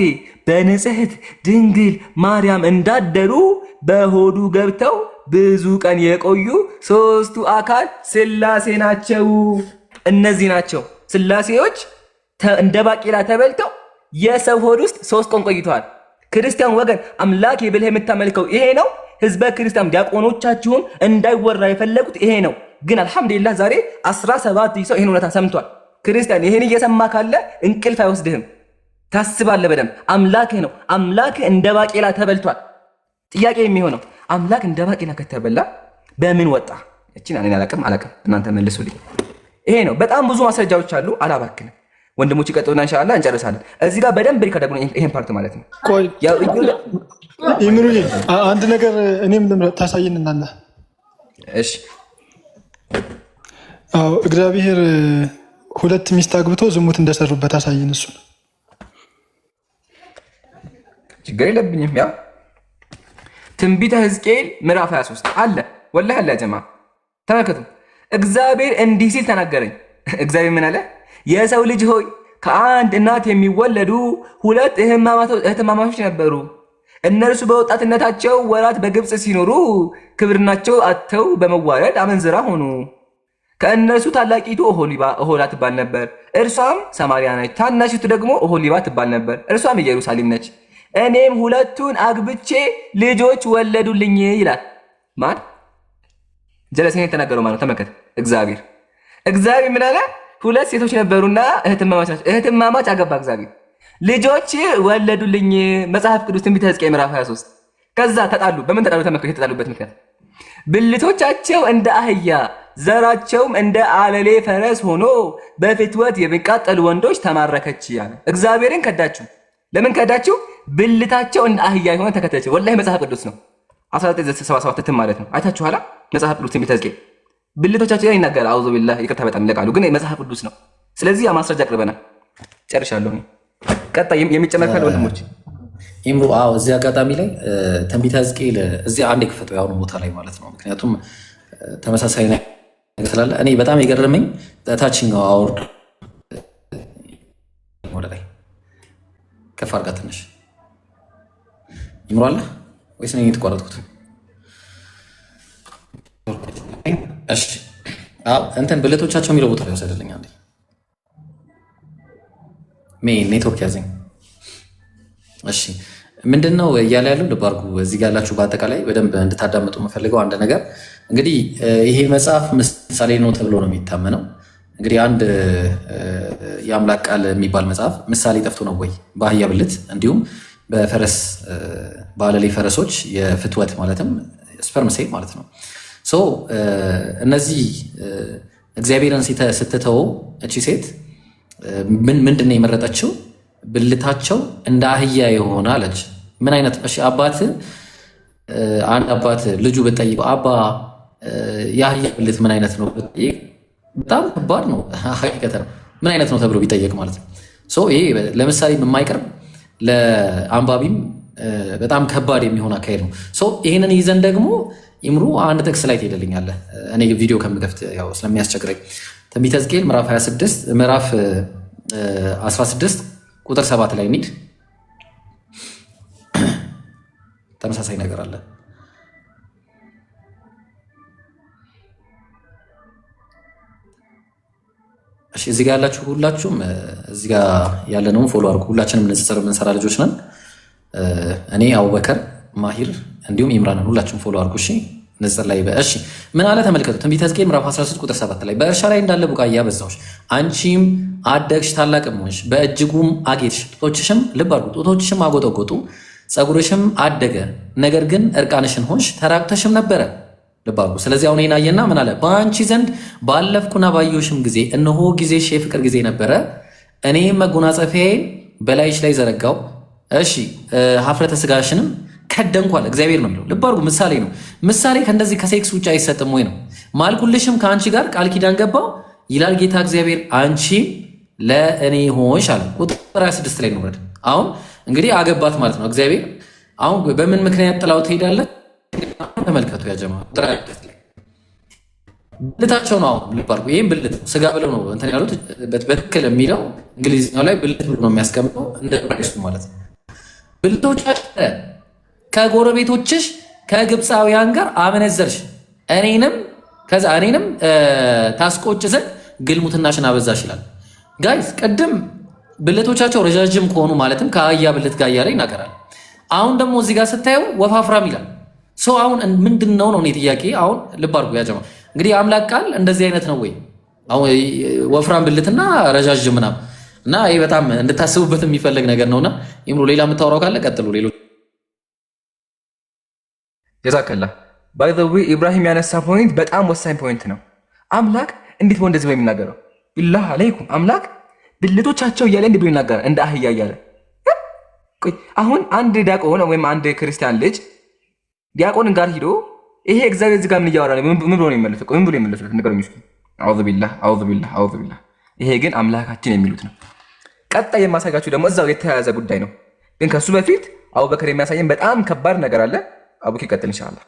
በንጽሕት ድንግል ማርያም እንዳደሩ በሆዱ ገብተው ብዙ ቀን የቆዩ 3ቱ አካል ሥላሴ ናቸው። እነዚህ ናቸው ሥላሴዎች እንደ ባቄላ ተበልተው የሰው ሆድ ውስጥ 3 ቀን ቆይተዋል። ክርስቲያን ወገን አምላክ ብለህ የምታመልከው ይሄ ነው። ህዝበ ክርስቲያን ዲያቆኖቻችሁም እንዳይወራ የፈለጉት ይሄ ነው። ግን አልሐምዱሊላህ ዛሬ 17 ሰው ይሄን እውነታ ሰምቷል። ክርስቲያን ይሄን እየሰማ ካለ እንቅልፍ አይወስድህም። ታስባለህ በደንብ አምላክህ ነው። አምላክህ እንደ ባቄላ ተበልቷል። ጥያቄ የሚሆነው አምላክ እንደ ባቄላ ከተበላ በምን ወጣ? እቺን እኔ አላቅም፣ እናንተ መልሱልኝ። ይሄ ነው። በጣም ብዙ ማስረጃዎች አሉ። አላባክንም። ወንድሞች ይቀጥሉና ኢንሻአላህ እንጨርሳለን። እዚህ ጋር በደንብ ሪከርድ ነው ይሄን ፓርት ማለት ነው። ቆይ ይምሩኝ አንድ ነገር እኔም ታሳየን እናለ። እሺ አዎ እግዚአብሔር 2 ሚስት አግብቶ ዝሙት እንደሰሩበት አሳየን። እሱ ችግር የለብኝም። ያ ትንቢተ ሕዝቅኤል ምዕራፍ 23 አለ። ወላሂ አለ። ጀማ ተመልከቱ። እግዚአብሔር እንዲህ ሲል ተናገረኝ። እግዚአብሔር ምን አለ? የሰው ልጅ ሆይ ከአንድ እናት የሚወለዱ 2 እህትማማቾች ነበሩ። እነርሱ በወጣትነታቸው ወራት በግብፅ ሲኖሩ ክብርናቸው አጥተው በመዋረድ አመንዝራ ሆኑ። ከእነርሱ ታላቂቱ ኦሖላ ትባል ነበር፣ እርሷም ሰማርያ ነች። ታናሽቱ ደግሞ ኦሖሊባ ትባል ነበር፣ እርሷም ኢየሩሳሌም ነች። እኔም 2ቱን አግብቼ ልጆች ወለዱልኝ ይላል። ማን? ጀለሴን የተናገረው ማለት ነው። ተመልከት። እግዚአብሔር ምን አለ? 2 ሴቶች ነበሩና እህትማማች ናቸው። እህትማማች አገባ እግዚአብሔር። ልጆች ወለዱልኝ። መጽሐፍ ቅዱስ ትንቢተ ሕዝቅኤል ምዕራፍ 23። ከዛ ተጣሉ። በምን ተጣሉ? ተመልከቱ። የተጣሉበት ምክንያት ብልቶቻቸው እንደ አህያ ዘራቸውም እንደ አለሌ ፈረስ ሆኖ በፍትወት የሚቃጠሉ ወንዶች ተማረከች ያለ። እግዚአብሔርን ከዳችሁ። ለምን ከዳችሁ? ብልታቸው እንደ አህያ የሆነ ተከተለችው። ወላሂ መጽሐፍ ቅዱስ ነው። 1977 ማለት ነው። አይታችኋላ? መጽሐፍ ቅዱስ ትንቢተ ሕዝቅኤል ብልቶቻቸው ላይ ይናገራል። አውዙ ቢላህ ይቅርታ፣ በጣም ይለቃሉ፣ ግን መጽሐፍ ቅዱስ ነው። ስለዚህ ማስረጃ አቅርበናል። ጨርሻለሁ። ቀጣይ የሚጨመር ካለ ወንድሞች ኢምሩ። አዎ እዚህ አጋጣሚ ላይ ትንቢተ ሕዝቅኤል እዚህ አንድ የክፈተው ያሁኑ ቦታ ላይ ማለት ነው። ምክንያቱም ተመሳሳይ ነገር ስላለ እኔ በጣም የገረመኝ ታችኛው አውርድ ወደ ላይ ከፍ አድርጋ ትንሽ ኢምሩ አለ ወይስ ነው የተቋረጥኩት? እሺ አዎ እንትን ብልቶቻቸው የሚለው ቦታ ላይ ወሰደልኝ። አንዴ ኔትወርክ ያዘኝ። እሺ ምንድን ነው እያለ ያለው? ልብ አድርጉ። እዚህ ጋር ያላችሁ በአጠቃላይ በደንብ እንድታዳምጡ የምፈልገው አንድ ነገር እንግዲህ ይሄ መጽሐፍ ምሳሌ ነው ተብሎ ነው የሚታመነው። እንግዲህ አንድ የአምላክ ቃል የሚባል መጽሐፍ ምሳሌ ጠፍቶ ነው ወይ? በአህያ ብልት እንዲሁም በፈረስ በአለሌ ፈረሶች የፍትወት ማለትም ስፐርም ሴል ማለት ነው። እነዚህ እግዚአብሔርን ስትተወው እቺ ሴት ምንድን ነው የመረጠችው? ብልታቸው እንደ አህያ የሆነ አለች። ምን አይነት አባት አንድ አባት ልጁ ብጠይቀው አባ የአህያ ብልት ምን አይነት ነው ብጠይቅ በጣም ከባድ ነው። ሀቂቀተን ምን አይነት ነው ተብሎ ቢጠየቅ ማለት ነው። ይሄ ለምሳሌ የማይቀርብ ለአንባቢም በጣም ከባድ የሚሆን አካሄድ ነው። ይህንን ይዘን ደግሞ ኢምሩ አንድ ጥቅስ ላይ ትሄድልኛለህ። እኔ ቪዲዮ ከምከፍት ያው ስለሚያስቸግረኝ ትንቢተ ሕዝቅኤል ምዕራፍ 26 ምዕራፍ 16 ቁጥር 7 ላይ እንሂድ። ተመሳሳይ ነገር አለ። እሺ እዚህ ጋር ያላችሁ ሁላችሁም እዚህ ጋር ያለነውን ፎሎ አድርጉ። ሁላችንም ንጽጽር የምንሰራ ልጆች ነን። እኔ አቡበከር፣ ማሂር እንዲሁም ኢምራንን ሁላችሁም ፎሎ አድርጉ። እሺ ንጽጽር ላይ እሺ ምን አለ ተመልከቱ። ትንቢተ ሕዝቅኤል ምዕራፍ 16 ቁጥር 7 ላይ በእርሻ ላይ እንዳለ ቡቃያ በዛዎች፣ አንቺም አደግሽ ታላቅም ሆንሽ፣ በእጅጉም አጌጥሽ፣ ጡቶችሽም ልብ አድርጉ፣ ጡቶችሽም አጎጠጎጡ፣ ፀጉርሽም አደገ፣ ነገር ግን እርቃንሽን ሆንሽ፣ ተራቅተሽም ነበረ። ልብ አድርጉ። ስለዚህ አሁን ይሄን አየና ምን አለ? በአንቺ ዘንድ ባለፍኩና ባየሁሽም ጊዜ እነሆ ጊዜሽ የፍቅር ጊዜ ነበረ፣ እኔም መጎናጸፊያዬን በላይሽ ላይ ዘረጋው፣ እሺ ሀፍረተ ስጋሽንም ከደንኩ አለ። እግዚአብሔር ነው የሚለው። ልብ አድርጉ። ምሳሌ ነው። ምሳሌ ከእንደዚህ ከሴክስ ውጭ አይሰጥም ወይ ነው። ማልኩልሽም ከአንቺ ጋር ቃል ኪዳን ገባው ይላል ጌታ እግዚአብሔር፣ አንቺ ለእኔ ሆንሽ አለ። ቁጥር 26 ላይ ነው። አሁን እንግዲህ አገባት ማለት ነው እግዚአብሔር። አሁን በምን ምክንያት ጥላው ትሄዳለህ? ተመልከቱ ያጀማ ቁጥር 26 ላይ ብልታቸው ነው። አሁን ልብ አድርጉ። ይህም ብልት ስጋ ብለው ነው እንትን ያሉት። በትክክል የሚለው እንግሊዝኛው ላይ ብልት ብሎ ነው የሚያስቀምጠው እንደ ብራይሱ ማለት ነው። ብልቶች ከጎረቤቶችሽ ከግብፃውያን ጋር አመነዘርሽ፣ እኔንም ታስቆጭ ዘንድ ግልሙትናሽን አበዛሽ ይላል። ጋይስ ቅድም ብልቶቻቸው ረዣዥም ከሆኑ ማለትም ከአህያ ብልት ጋር እያለ ይናገራል። አሁን ደግሞ እዚህ ጋር ስታየው ወፋፍራም ይላል። ሰው አሁን ምንድን ነው እኔ ጥያቄ። አሁን ልብ አድርጉ ያጀማ እንግዲህ አምላክ ቃል እንደዚህ አይነት ነው ወይ? አሁን ወፍራም ብልትና ረዣዥም ምናምን እና ይሄ በጣም እንድታስቡበት የሚፈልግ ነገር ነውና ይምሩ። ሌላ የምታወራው ካለ ቀጥሉ። ሌሎች ጀዛከላ ባይ ዘ ዌይ ኢብራሂም ያነሳ ፖይንት በጣም ወሳኝ ፖይንት ነው። አምላክ እንዴት ነው እንደዚህ የሚናገረው? ቢላህ አለይኩም አምላክ ብልቶቻቸው እያለ እንዲህ ብሎ ይናገራል እንደ አህያ እያለ። አሁን አንድ ዲያቆን ወይም አንድ ክርስቲያን ልጅ ዲያቆንን ጋር ሂዶ ይሄ እግዚአብሔር እዚህ ጋር ምን እያወራ ነው? ምን ብሎ ነው የሚመለሰው? ምን ብሎ የሚመለሰው? ንገሩኝ እስኪ። አዑዙ ቢላህ አዑዙ ቢላህ አዑዙ ቢላህ። ይሄ ግን አምላካችን የሚሉት ነው። ቀጣይ የማሳያችሁ ደግሞ እዛው የተያያዘ ጉዳይ ነው። ግን ከሱ በፊት አቡበከር የሚያሳየን በጣም ከባድ ነገር አለ። አቡኪ ቀጥል ኢንሻአላህ።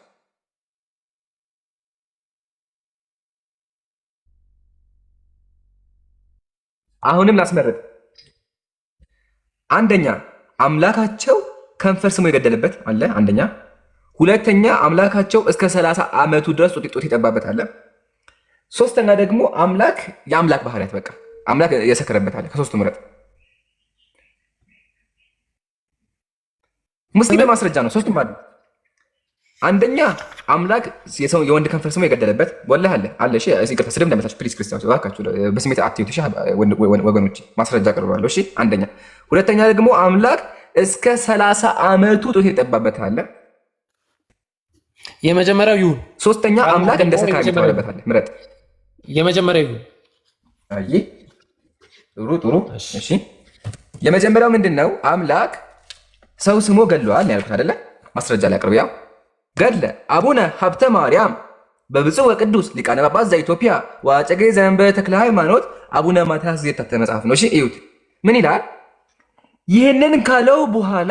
አሁንም ላስመረጥ። አንደኛ አምላካቸው ከንፈር ስሞ የገደለበት አለ አንደኛ። ሁለተኛ አምላካቸው እስከ 30 ዓመቱ ድረስ ጡት ይጠባበት አለ። ሶስተኛ ደግሞ አምላክ የአምላክ ባህሪያት በቃ አምላክ የሰከረበት አለ። ከሶስቱ ምረጥ። ሙስሊም በማስረጃ ነው ሶስቱም አለ። አንደኛ አምላክ የወንድ ከንፈር ስሞ የገደለበት ወላሂ አለ። እሺ ይቅርታ ስድብ እንዳይመታችሁ ፕሊዝ ክርስቲያኖች እባካችሁ በስሜት አትዩት። እሺ ወገኖች ማስረጃ ቀርባለሁ። እሺ አንደኛ። ሁለተኛ ደግሞ አምላክ እስከ 30 ዓመቱ ጡት የጠባበት አለ። የመጀመሪያው ይሁን። ሶስተኛ አምላክ እንደ ሰካሪ ተባለበት አለ። ምረጥ። የመጀመሪያው ይሁን። አይ ጥሩ። እሺ የመጀመሪያው ምንድነው? አምላክ ሰው ስሞ ገድሏል ያልኩት አይደለ? ማስረጃ ላይ አቅርብ። ያው ገድለ አቡነ ሀብተ ማርያም በብፁዕ ወቅዱስ ሊቃነ ጳጳስ ዘኢትዮጵያ ወአጨጌ ዘእንበለ ተክለ ሃይማኖት አቡነ ማትያስ የታተመ መጽሐፍ ነው። እሺ እዩት። ምን ይላል? ይህንን ካለው በኋላ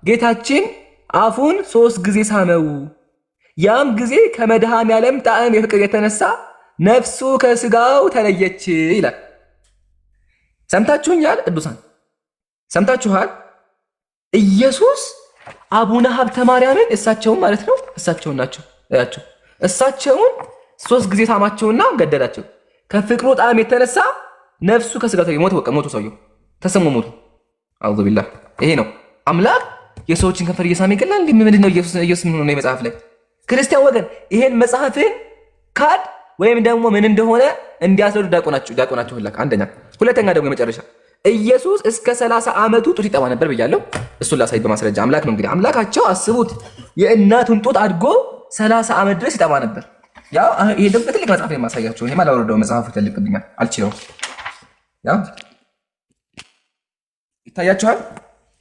ጌታችን አፉን 3 ጊዜ ሳመው። ያም ጊዜ ከመድኃኔዓለም ጣዕም የፍቅር የተነሳ ነፍሱ ከስጋው ተለየች ይላል። ሰምታችሁኛል? ቅዱሳን ሰምታችኋል? ኢየሱስ አቡነ ሀብተ ማርያምን እሳቸውን ማለት ነው እሳቸውን ናቸው ያቸው እሳቸውን 3 ጊዜ ሳማቸውና ገደላቸው። ከፍቅሩ ጣዕም የተነሳ ነፍሱ ከስጋው ተለየ። ሞቱ ሰውየው ተሰሙ ሞቱ። አዑዙ ቢላህ። ይሄ ነው አምላክ የሰዎችን ከንፈር እየሳመ ይገላል። ምንድን ነው ኢየሱስ ምን ሆነ? መጽሐፍ ላይ ክርስቲያን ወገን ይሄን መጽሐፍን ካድ ወይም ደግሞ ምን እንደሆነ እንዲያስረዱ ዲያቆናቸው ላክ። አንደኛ። ሁለተኛ ደግሞ የመጨረሻ ኢየሱስ እስከ 30 ዓመቱ ጡት ይጠባ ነበር ብያለሁ። እሱን ላሳይ በማስረጃ። አምላክ ነው እንግዲህ አምላካቸው አስቡት፣ የእናቱን ጡት አድጎ 30 ዓመት ድረስ ይጠባ ነበር። ያው ይሄ ደግሞ ትልቅ መጽሐፍ ነው የማሳያቸው። ይሄ ማላወረደው መጽሐፉ ይተልቅብኛል፣ አልችለውም። ያው ይታያችኋል።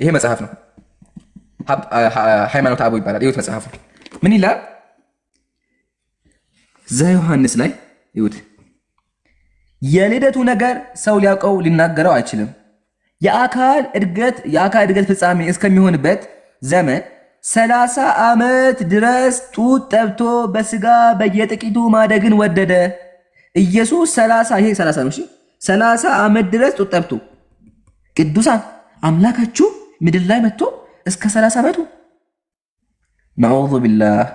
ይሄ መጽሐፍ ነው ሃይማኖተ አበው ይባላል። ይሁት መጽሐፉ ምን ይላል? ዘዮሐንስ ላይ ይሁት የልደቱ ነገር ሰው ሊያውቀው ሊናገረው አይችልም። የአካል እድገት ፍጻሜ እስከሚሆንበት ዘመን 30 ዓመት ድረስ ጡት ጠብቶ በስጋ በየጥቂቱ ማደግን ወደደ። ኢየሱስ 30 ዓመት ድረስ ጡት ጠብቶ ቅዱሳን አምላካችሁ ምድር ላይ መጥቶ እስከ 30 ዓመቱ ነዑዙ ቢላህ።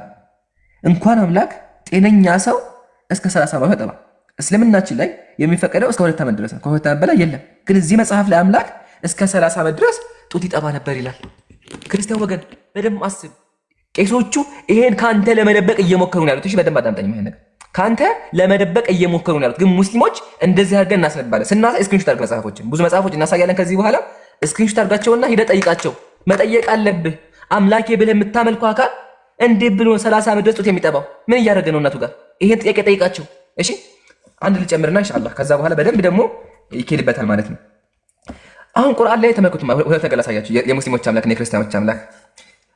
እንኳን አምላክ ጤነኛ ሰው እስከ 30 ዓመቱ ያጠባ። እስልምናችን ላይ የሚፈቀደው እስከ 2 ዓመት ድረስ ነው። ከ2 ዓመት በላይ የለም። ግን እዚህ መጽሐፍ ላይ አምላክ እስከ 30 ዓመት ድረስ ጡት ይጠባ ነበር ይላል። ክርስቲያን ወገን በደንብ አስብ። ቄሶቹ ይሄን ከአንተ ለመደበቅ እየሞከሩ ነው ያሉት። እሺ በደንብ አዳምጠኝ። ይሄን ነገር ከአንተ ለመደበቅ እየሞከሩ ነው ያሉት። ግን ሙስሊሞች እንደዚህ አድርገን እናስነባለን። ስናሳይ ስክሪንሾት አድርግ መጽሐፎችን፣ ብዙ መጽሐፎች እናሳያለን። ከዚህ በኋላ ስክሪንሾት አድርጋቸውና ሂደህ ጠይቃቸው። መጠየቅ አለብህ። አምላኬ ብለህ የምታመልከው አካል እንዴት ብሎ 30 ዓመት ድረስ ጡት የሚጠባው ምን እያደረገ ነው እናቱ ጋር? ይሄን ጥያቄ ጠይቃቸው። እሺ አንድ ልጨምርና ኢንሻአላህ ከዛ በኋላ በደንብ ደግሞ ይኬልበታል ማለት ነው። አሁን ቁርአን ላይ ተመልከቱ። ሁለት ነገር ላሳያችሁ። የሙስሊሞች አምላክ እና የክርስቲያኖች አምላክ።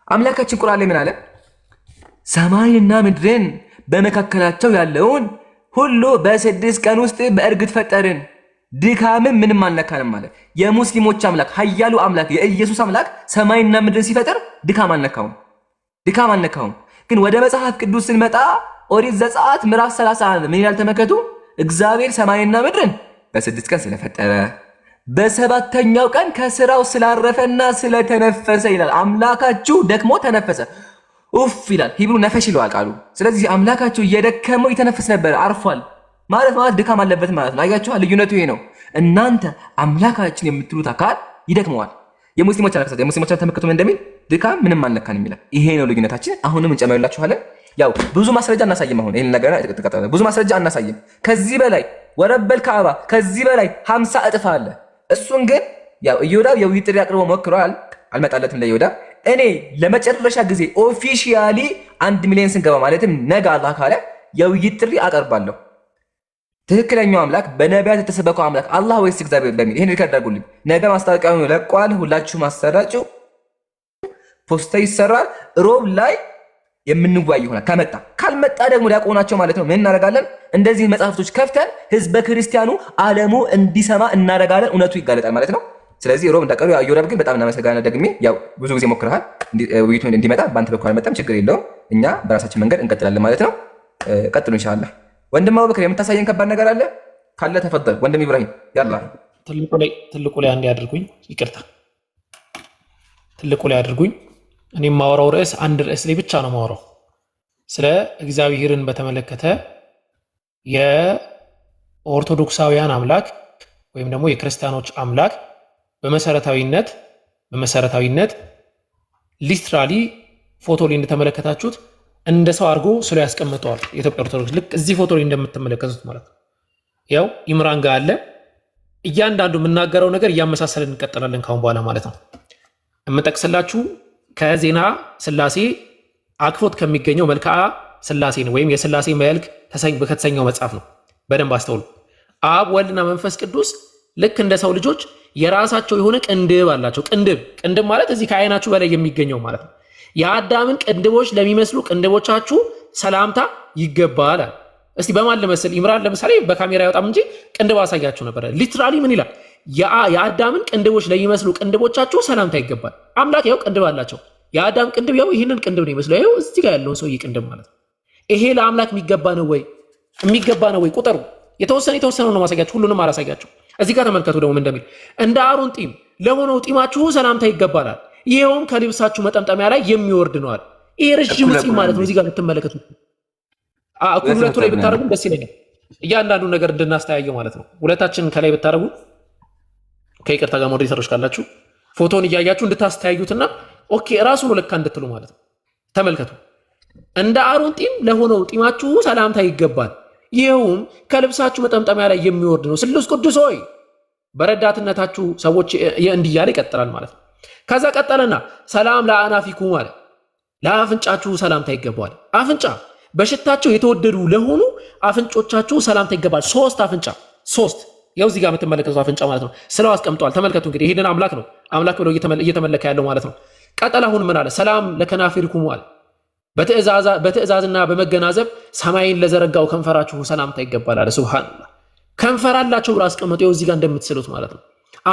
አምላካችን ቁርአን ላይ ምን አለ? ሰማይንና ምድርን በመካከላቸው ያለውን ሁሉ በ6 ቀን ውስጥ በእርግጥ ፈጠርን፣ ድካምም ምንም አልነካንም ማለት። የሙስሊሞች አምላክ ኃያሉ አምላክ የኢየሱስ አምላክ ሰማይና ምድርን ሲፈጥር ድካም አልነካውም። ግን ወደ መጽሐፍ ቅዱስ ስንመጣ ኦሪት ዘጸአት ምዕራፍ 31 ምን ይላል ተመልከቱ። እግዚአብሔር ሰማይና ምድርን በ6 ቀን ስለፈጠረ በሰባተኛው ቀን ከስራው ስላረፈና ስለተነፈሰ ይላል። አምላካችሁ ደክሞ ተነፈሰ። ኡፍ ይላል። ሂብሩ ነፈሽ ይለዋል ቃሉ። ስለዚህ አምላካችሁ እየደከመው ይተነፍስ ነበር፣ አርፏል ማለት ድካም አለበት ማለት ነው። አያችኋል? ልዩነቱ ይሄ ነው። እናንተ አምላካችን የምትሉት አካል ይደክመዋል። የሙስሊሞች አላከሰተ የሙስሊሞች ተመክቶ እንደሚል ድካም ምንም አልነካንም ይላል። ይሄ ነው ልዩነታችን። አሁንም እንጨምርላችኋለን። ያው ብዙ ማስረጃ እናሳይም። አሁን ይሄን ነገር ተቀጣጣለ ብዙ ማስረጃ እናሳይም። ከዚህ በላይ ወረበል ካዕባ ከዚህ በላይ 50 እጥፍ አለ። እሱን ግን ያው ኢዮዳብ የውይይት ጥሪ አቅርቦ ሞክሯል፣ አልመጣለትም ለኢዮዳብ። እኔ ለመጨረሻ ጊዜ ኦፊሻሊ 1 ሚሊዮን ስንገባ ማለትም ነገ አላህ ካለ የውይይት ጥሪ አቀርባለሁ። ትክክለኛው አምላክ በነቢያት የተሰበከው አምላክ አላህ ወይስ እግዚአብሔር በሚል ይሄን ሪከርድ አድርጉልኝ። ነገ ማስታወቂያውን ለቋል። ሁላችሁም አሰራጩ። ፖስተር ይሰራል። ሮብ ላይ የምንወያይ ይሆናል። ከመጣ ካልመጣ ደግሞ ሊያቆናቸው ማለት ነው። ምን እናደርጋለን? እንደዚህ መጽሐፍቶች ከፍተን ህዝበ ክርስቲያኑ ዓለሙ እንዲሰማ እናደርጋለን። እውነቱ ይጋለጣል ማለት ነው። ስለዚህ ሮብ እንዳቀሩ ኢዮዳብ ግን በጣም እናመሰግናለን። ደግሜ ያው ብዙ ጊዜ ሞክረሃል ውይይቱ እንዲመጣ፣ በአንተ በኩል አልመጣም፣ ችግር የለውም። እኛ በራሳችን መንገድ እንቀጥላለን ማለት ነው። ቀጥሉ ኢንሻአላህ። ወንድም አቡበክር የምታሳየን ከባድ ነገር አለ ካለ ተፈضل። ወንድም ኢብራሂም ያላ ትልቁ ላይ አንድ ያድርጉኝ፣ ይቅርታ ትልቁ ላይ አድርጉኝ። እኔ የማወራው ርዕስ አንድ ርዕስ ላይ ብቻ ነው የማወራው። ስለ እግዚአብሔርን በተመለከተ የኦርቶዶክሳውያን አምላክ ወይም ደግሞ የክርስቲያኖች አምላክ በመሰረታዊነት ሊትራሊ ፎቶ ላይ እንደተመለከታችሁት እንደ ሰው አድርጎ ስለ ያስቀምጠዋል የኢትዮጵያ ኦርቶዶክስ። ልክ እዚህ ፎቶ ላይ እንደምትመለከቱት ማለት ነው። ያው ኢምራን ጋር አለ። እያንዳንዱ የምናገረው ነገር እያመሳሰልን እንቀጥላለን ካሁን በኋላ ማለት ነው። የምጠቅስላችሁ ከዜና ስላሴ አክፎት ከሚገኘው መልክዓ ስላሴ ነው፣ ወይም የስላሴ መልክ ከተሰኘው መጽሐፍ ነው። በደንብ አስተውሉ። አብ ወልድና መንፈስ ቅዱስ ልክ እንደ ሰው ልጆች የራሳቸው የሆነ ቅንድብ አላቸው። ቅንድብ ማለት እዚህ ከዓይናችሁ በላይ የሚገኘው ማለት ነው። የአዳምን ቅንድቦች ለሚመስሉ ቅንድቦቻችሁ ሰላምታ ይገባል። እስቲ በማን ልመስል? ኢምራን ለምሳሌ በካሜራ ያወጣም እንጂ ቅንድብ አሳያችሁ ነበር። ሊትራሊ ምን ይላል? የአዳምን ቅንድቦች ለሚመስሉ ቅንድቦቻችሁ ሰላምታ ይገባል። አምላክ ያው ቅንድብ አላቸው። የአዳም ቅንድብ ያው ይህንን ቅንድብ ነው ይመስለው። ያው እዚህ ጋር ያለውን ሰውዬ ቅንድብ ማለት ነው። ይሄ ለአምላክ የሚገባ ነው ወይ? የሚገባ ነው ወይ? ቁጠሩ። የተወሰነ ነው ማሳያችሁ፣ ሁሉንም አላሳያችሁ። እዚህ ጋር ተመልከቱ ደግሞ እንደሚል እንደ አሮን ጢም ለሆነው ጢማችሁ ሰላምታ ይገባላል፣ ይሄውም ከልብሳችሁ መጠምጠሚያ ላይ የሚወርድ ነዋል። ይሄ ረጅም ጢም ማለት ነው። እዚህ ጋር የምትመለከቱ ሁለቱ ላይ ብታደርጉ ደስ ይለኛል። እያንዳንዱ ነገር እንድናስተያየው ማለት ነው። ሁለታችን ከላይ ብታደርጉ ከይቅርታ ጋር ሞዴሬተሮች ካላችሁ ፎቶን እያያችሁ እንድታስተያዩትና ኦኬ ራሱ ነው ለካ እንድትሉ ማለት ነው። ተመልከቱ። እንደ አሮን ጢም ለሆነው ጢማችሁ ሰላምታ ይገባል፣ ይሄውም ከልብሳችሁ መጠምጠሚያ ላይ የሚወርድ ነው። ስሉስ ቅዱስ ሆይ በረዳትነታችሁ ሰዎች እንዲያለ ይቀጥላል ማለት ነው። ከዛ ቀጠለና ሰላም ለአናፊኩም አለ፣ ለአፍንጫችሁ ሰላምታ ይገባል። አፍንጫ በሽታቸው የተወደዱ ለሆኑ አፍንጮቻችሁ ሰላምታ ይገባል። 3 አፍንጫ 3 ያው እዚህ ጋር የምትመለከቱት አፍንጫ ማለት ነው። ስለው አስቀምጧል። ተመልከቱ እንግዲህ ይሄንን አምላክ ነው ብሎ እየተመለከ ያለው ማለት ነው። ቀጠል አሁን ምን አለ? ሰላም ለከናፊርኩም አለ፣ በትእዛዝና በመገናዘብ ሰማይን ለዘረጋው ከንፈራችሁ ሰላምታ ይገባል አለ። ሱብሃንአላህ ከንፈር አላቸው ብሎ አስቀምጦ ይኸው እዚህ ጋር እንደምትስሉት ማለት ነው።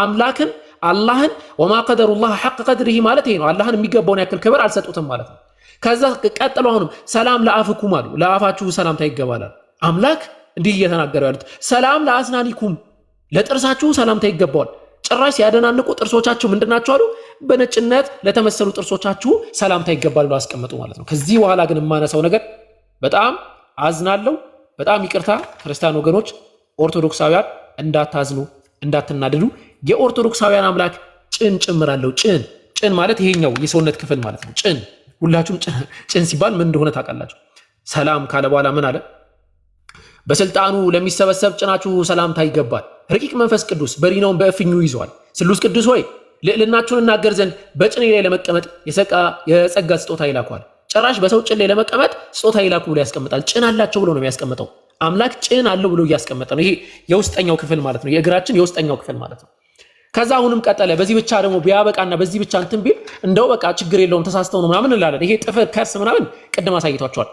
አምላክን አላህን ወማ ቀደሩላህ ሐቅ ቀድሪሂ ማለት ይሄ ነው። አላህን የሚገባውን ያክል ክብር አልሰጡትም ማለት ነው። ከዛ ቀጥሎ አሁንም ሰላም ለአፍኩም አሉ፣ ለአፋችሁ ሰላምታ ይገባል። አምላክ እንዲህ እየተናገሩ ያሉት ሰላም ለአስናኒኩም፣ ለጥርሳችሁ ሰላምታ ይገባዋል። ጭራሽ ሲያደናንቁ ጥርሶቻችሁ ምንድናቸው አሉ? በነጭነት ለተመሰሉ ጥርሶቻችሁ ሰላምታ ይገባል ብለው አስቀመጡ ማለት ነው። ከዚህ በኋላ ግን የማነሳው ነገር በጣም አዝናለሁ፣ በጣም ይቅርታ ክርስቲያን ወገኖች፣ ኦርቶዶክሳውያን እንዳታዝኑ፣ እንዳትናደዱ። የኦርቶዶክሳውያን አምላክ ጭን ጭምራለሁ። ጭን ማለት ይሄኛው የሰውነት ክፍል ማለት ነው። ጭን ሁላችሁም ጭን ሲባል ምን እንደሆነ ታውቃላችሁ። ሰላም ካለ በኋላ ምን አለ? በስልጣኑ ለሚሰበሰብ ጭናችሁ ሰላምታ ይገባል። ረቂቅ መንፈስ ቅዱስ በሪናውን በእፍኙ ይዟል። ስሉስ ቅዱስ ሆይ ልዕልናችሁን እናገር ዘንድ በጭኔ ላይ ለመቀመጥ የጸጋ ስጦታ ይላኳል። ጭራሽ በሰው ጭን ላይ ለመቀመጥ ስጦታ ይላኩ ብሎ ያስቀምጣል። ጭን አላቸው ብሎ ነው የሚያስቀምጠው። አምላክ ጭን አለው ብሎ እያስቀመጠ ነው። ይሄ የውስጠኛው ክፍል ማለት ነው፣ የእግራችን የውስጠኛው ክፍል ማለት ነው። ከዛ አሁንም ቀጠለ። በዚህ ብቻ ደግሞ ቢያበቃና በዚህ ብቻ እንትን ቢል እንደው በቃ ችግር የለውም ተሳስተው ነው ምናምን እንላለን። ይሄ ጥፍር ከርስ ምናምን ቅድም አሳይቷቸዋል።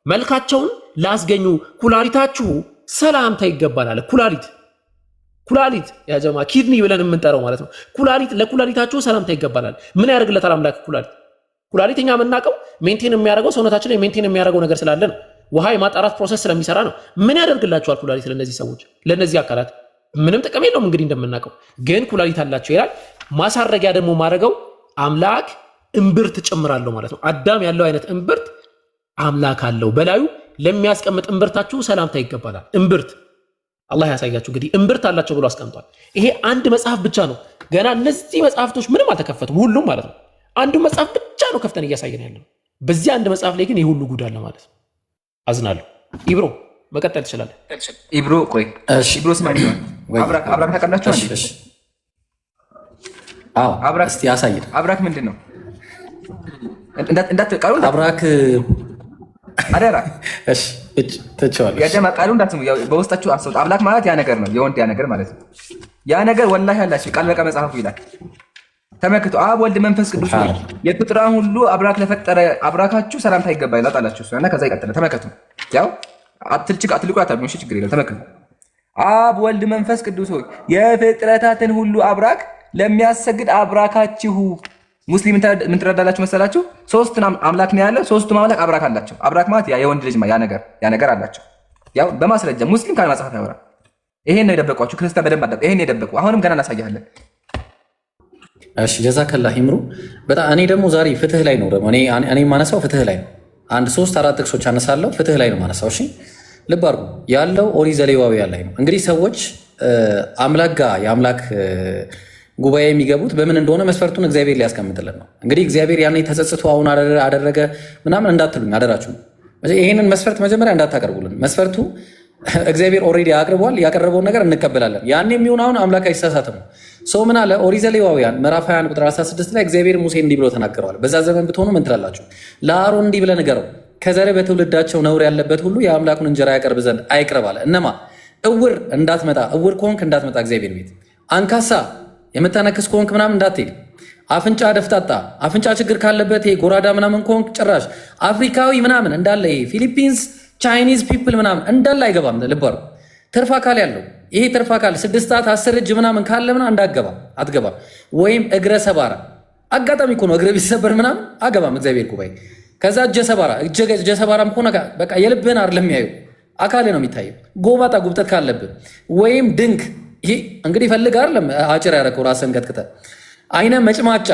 መልካቸውን ላስገኙ ኩላሊታችሁ ሰላምታ ይገባል አለ። ኩላሊት ያጀማ ኪድኒ ብለን የምንጠራው ማለት ነው። ለኩላሊታችሁ ሰላምታ ይገባል። ምን ያደርግለታል አምላክ? ኩላሊት እኛ የምናውቀው ሜንቴን የሚያደርገው ሰውነታችን ላይ ሜንቴን የሚያደርገው ነገር ስላለ ነው። ውሃ የማጣራት ፕሮሰስ ስለሚሰራ ነው። ምን ያደርግላቸዋል ኩላሊት? ለነዚህ ሰዎች ለነዚህ አካላት ምንም ጥቅም የለውም። እንግዲህ እንደምናውቀው ግን ኩላሊት አላቸው ይላል። ማሳረጊያ ደግሞ ማድረገው አምላክ እምብርት ጨምራለሁ ማለት ነው። አዳም ያለው አይነት እምብርት አምላክ አለው። በላዩ ለሚያስቀምጥ እምብርታችሁ ሰላምታ ይገባላል። እምብርት አላህ ያሳያችሁ። እንግዲህ እምብርት አላቸው ብሎ አስቀምጧል። ይሄ አንድ መጽሐፍ ብቻ ነው። ገና እነዚህ መጽሐፍቶች ምንም አልተከፈቱም፣ ሁሉም ማለት ነው። አንዱ መጽሐፍ ብቻ ነው ከፍተን እያሳየን ያለው። በዚህ አንድ መጽሐፍ ላይ ግን ይህ ሁሉ ጉድ አለ ማለት ነው። አዝናለሁ። ኢብሮ መቀጠል ትችላለህ። ኢብሮ ቆይ፣ ኢብሮ ስማኝ፣ አብራክ ታውቃላችሁ? አዎ፣ አብራክ እስቲ ያሳየን። አብራክ ምንድን ነው? እንዳትቃሉ አብራክ አደራ። እሺ ተቻለ ያደማ ቃሉ እንዳትሙ፣ በውስጣችሁ አስወጣ። አምላክ ማለት ያ ነገር ነው፣ የወንድ ያ ነገር ማለት ነው። ያ ነገር ወላሂ ያላችሁ ቃል በቃ መጽሐፉ ይላል። ተመክቶ አብ ወልድ መንፈስ ቅዱስ ነው የፍጥራን ሁሉ አብራክ ለፈጠረ አብራካችሁ ሰላምታ ይገባል ይላል አላችሁ። እና ከዛ ይቀጥላል። ተመከቱ። ያው አትልቁ አታብኑ። እሺ ችግር የለም። ተመከቱ። አብ ወልድ መንፈስ ቅዱስ ሆይ የፍጥረታትን ሁሉ አብራክ ለሚያሰግድ አብራካችሁ። ሙስሊም ምን ትረዳላችሁ መሰላችሁ? ሶስት አምላክ ነው ያለ። ሶስቱም አምላክ አብራክ አላቸው። አብራክ ማለት የወንድ ልጅ ያ ነገር አላቸው። ያው በማስረጃ ሙስሊም ካለ መጽሐፍ ያወራ። ይሄን ነው የደበቋችሁ። ክርስቲያን በደንብ አዳም ይሄን የደበቁ። አሁንም ገና እናሳያለን። እሺ ጀዛከላህ ይምሩ። በጣም እኔ ደግሞ ዛሬ ፍትህ ላይ ነው ደግሞ እኔ ማነሳው ፍትህ ላይ ነው። አንድ 3-4 ጥቅሶች አነሳለሁ። ፍትህ ላይ ነው ማነሳው። እሺ ልብ አድርጉ። ያለው ኦሪት ዘሌዋውያን ላይ ነው። እንግዲህ ሰዎች አምላክ ጋር የአምላክ ጉባኤ የሚገቡት በምን እንደሆነ መስፈርቱን እግዚአብሔር ሊያስቀምጥልን ነው። እንግዲህ እግዚአብሔር ያኔ ተጸጽቶ አሁን አደረገ ምናምን እንዳትሉኝ አደራችሁ። ይህንን መስፈርት መጀመሪያ እንዳታቀርቡልን። መስፈርቱ እግዚአብሔር ኦልሬዲ አቅርቧል። ያቀረበውን ነገር እንቀበላለን። ያኔ የሚሆን አሁን አምላክ አይሳሳትም። ሰው ምን አለ? ኦሪት ዘሌዋውያን ምዕራፍ 21 ቁጥር 16 ላይ እግዚአብሔር ሙሴ እንዲህ ብሎ ተናግረዋል። በዛ ዘመን ብትሆኑ ምን ትላላችሁ? ለአሮን እንዲህ ብለህ ንገረው፣ ከዘር በትውልዳቸው ነውር ያለበት ሁሉ የአምላኩን እንጀራ ያቀርብ ዘንድ አይቅረብ አለ። እነማ እውር እንዳትመጣ፣ እውር ከሆንክ እንዳትመጣ እግዚአብሔር ቤት። አንካሳ የምታነክስ ከሆንክ ምናምን እንዳትሄድ። አፍንጫ ደፍጣጣ፣ አፍንጫ ችግር ካለበት ይሄ ጎራዳ ምናምን ከሆንክ ጭራሽ አፍሪካዊ ምናምን እንዳለ ይሄ ፊሊፒንስ ቻይኒዝ ፒፕል ምናምን እንዳለ አይገባም። ልባሩ ትርፍ አካል ያለው ይሄ ትርፍ አካል 6 ሰዓት 10 እጅ ምናምን ካለ ምናምን አትገባም። ወይም እግረ ሰባራ አጋጣሚ እኮ ነው እግረ ቢሰበር ምናምን አገባም እግዚአብሔር ጉባኤ። ከዛ እጀ ሰባራም ከሆነ በቃ የልብህን አይደለም የሚያዩ አካል ነው የሚታየው። ጎባጣ ጉብጠት ካለብህ ወይም ድንክ ይሄ እንግዲህ ፈልግ አይደለም አጭር ያደረገው ራስን ቀጥቅጠ። አይነ መጭማጫ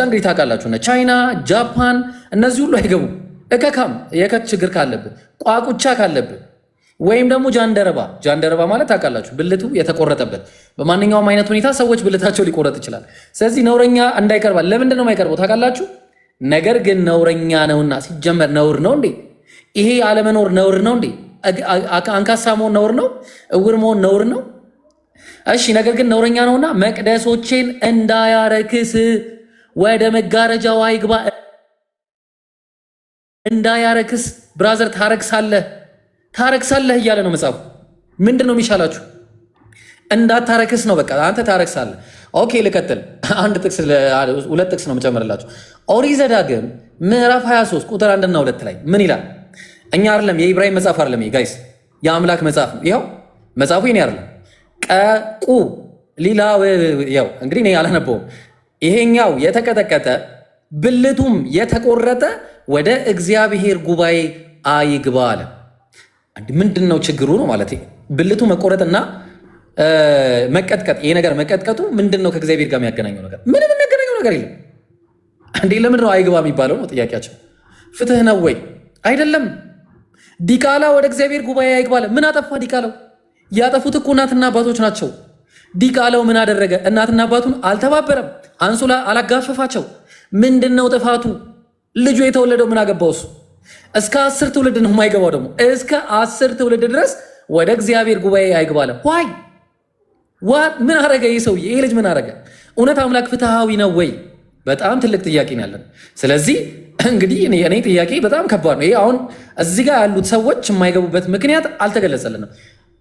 እንግዲህ ታውቃላችሁ ቻይና፣ ጃፓን እነዚህ ሁሉ አይገቡም። እከካም የከት ችግር ካለብህ፣ ቋቁቻ ካለብህ ወይም ደግሞ ጃንደረባ ማለት ታውቃላችሁ ብልቱ የተቆረጠበት። በማንኛውም አይነት ሁኔታ ሰዎች ብልታቸው ሊቆረጥ ይችላል። ስለዚህ ነውረኛ እንዳይቀርባል። ለምንድን ነው የማይቀርበው ታውቃላችሁ? ነገር ግን ነውረኛ ነውና። ሲጀመር ነውር ነው እንዴ? ይሄ አለመኖር ነውር ነው እንዴ? አንካሳ መሆን ነውር ነው? እውር መሆን ነውር ነው? እሺ ነገር ግን ነውረኛ ነውና መቅደሶቼን እንዳያረክስ ወደ መጋረጃው አይግባ። እንዳያረክስ ብራዘር ታረክሳለህ እያለ ነው መጽሐፉ። ምንድን ነው የሚሻላችሁ? እንዳታረክስ ነው። በቃ አንተ ታረክሳለህ። ኦኬ ልቀጥል። ሁለት ጥቅስ ነው የምጨምርላችሁ። ኦሪት ዘዳግም ምዕራፍ 23 ቁጥር 1 እና 2 ላይ ምን ይላል? እኛ አይደለም የኢብራሂም መጽሐፍ አይደለም ጋይስ፣ የአምላክ መጽሐፍ ነው። ይኸው መጽሐፉ ይኔ አይደለም። ቀቁ ሊላ ያው እንግዲህ እኔ አላነበውም። ይሄኛው የተቀጠቀጠ ብልቱም የተቆረጠ ወደ እግዚአብሔር ጉባኤ አይግባ አለ። ምንድን ነው ችግሩ ነው ማለት? ብልቱ መቆረጥና መቀጥቀጥ፣ ይሄ ነገር መቀጥቀጡ ምንድን ነው ከእግዚአብሔር ጋር የሚያገናኘው ነገር? ምንም የሚያገናኘው ነገር የለም እንዴ። ለምን ነው አይግባ የሚባለው ነው ጥያቄያቸው። ፍትህ ነው ወይ? አይደለም። ዲቃላ ወደ እግዚአብሔር ጉባኤ አይግባለ። ምን አጠፋ ዲቃላው? ያጠፉት እኮ እናትና አባቶች ናቸው። ዲቃላው ምን አደረገ? እናትና አባቱን አልተባበረም፣ አንሶላ አላጋፈፋቸው። ምንድን ነው ጥፋቱ? ልጁ የተወለደው ምን አገባው እሱ? እስከ 10 ትውልድ ነው የማይገባው። ደግሞ እስከ 10 ትውልድ ድረስ ወደ እግዚአብሔር ጉባኤ አይግባለ። ዋይ ምን አረገ ይህ ሰውዬ? ይህ ልጅ ምን አረገ? እውነት አምላክ ፍትሃዊ ነው ወይ? በጣም ትልቅ ጥያቄ ነው ያለን። ስለዚህ እንግዲህ እኔ ጥያቄ በጣም ከባድ ነው። ይሄ አሁን እዚህ ጋር ያሉት ሰዎች የማይገቡበት ምክንያት አልተገለጸልንም።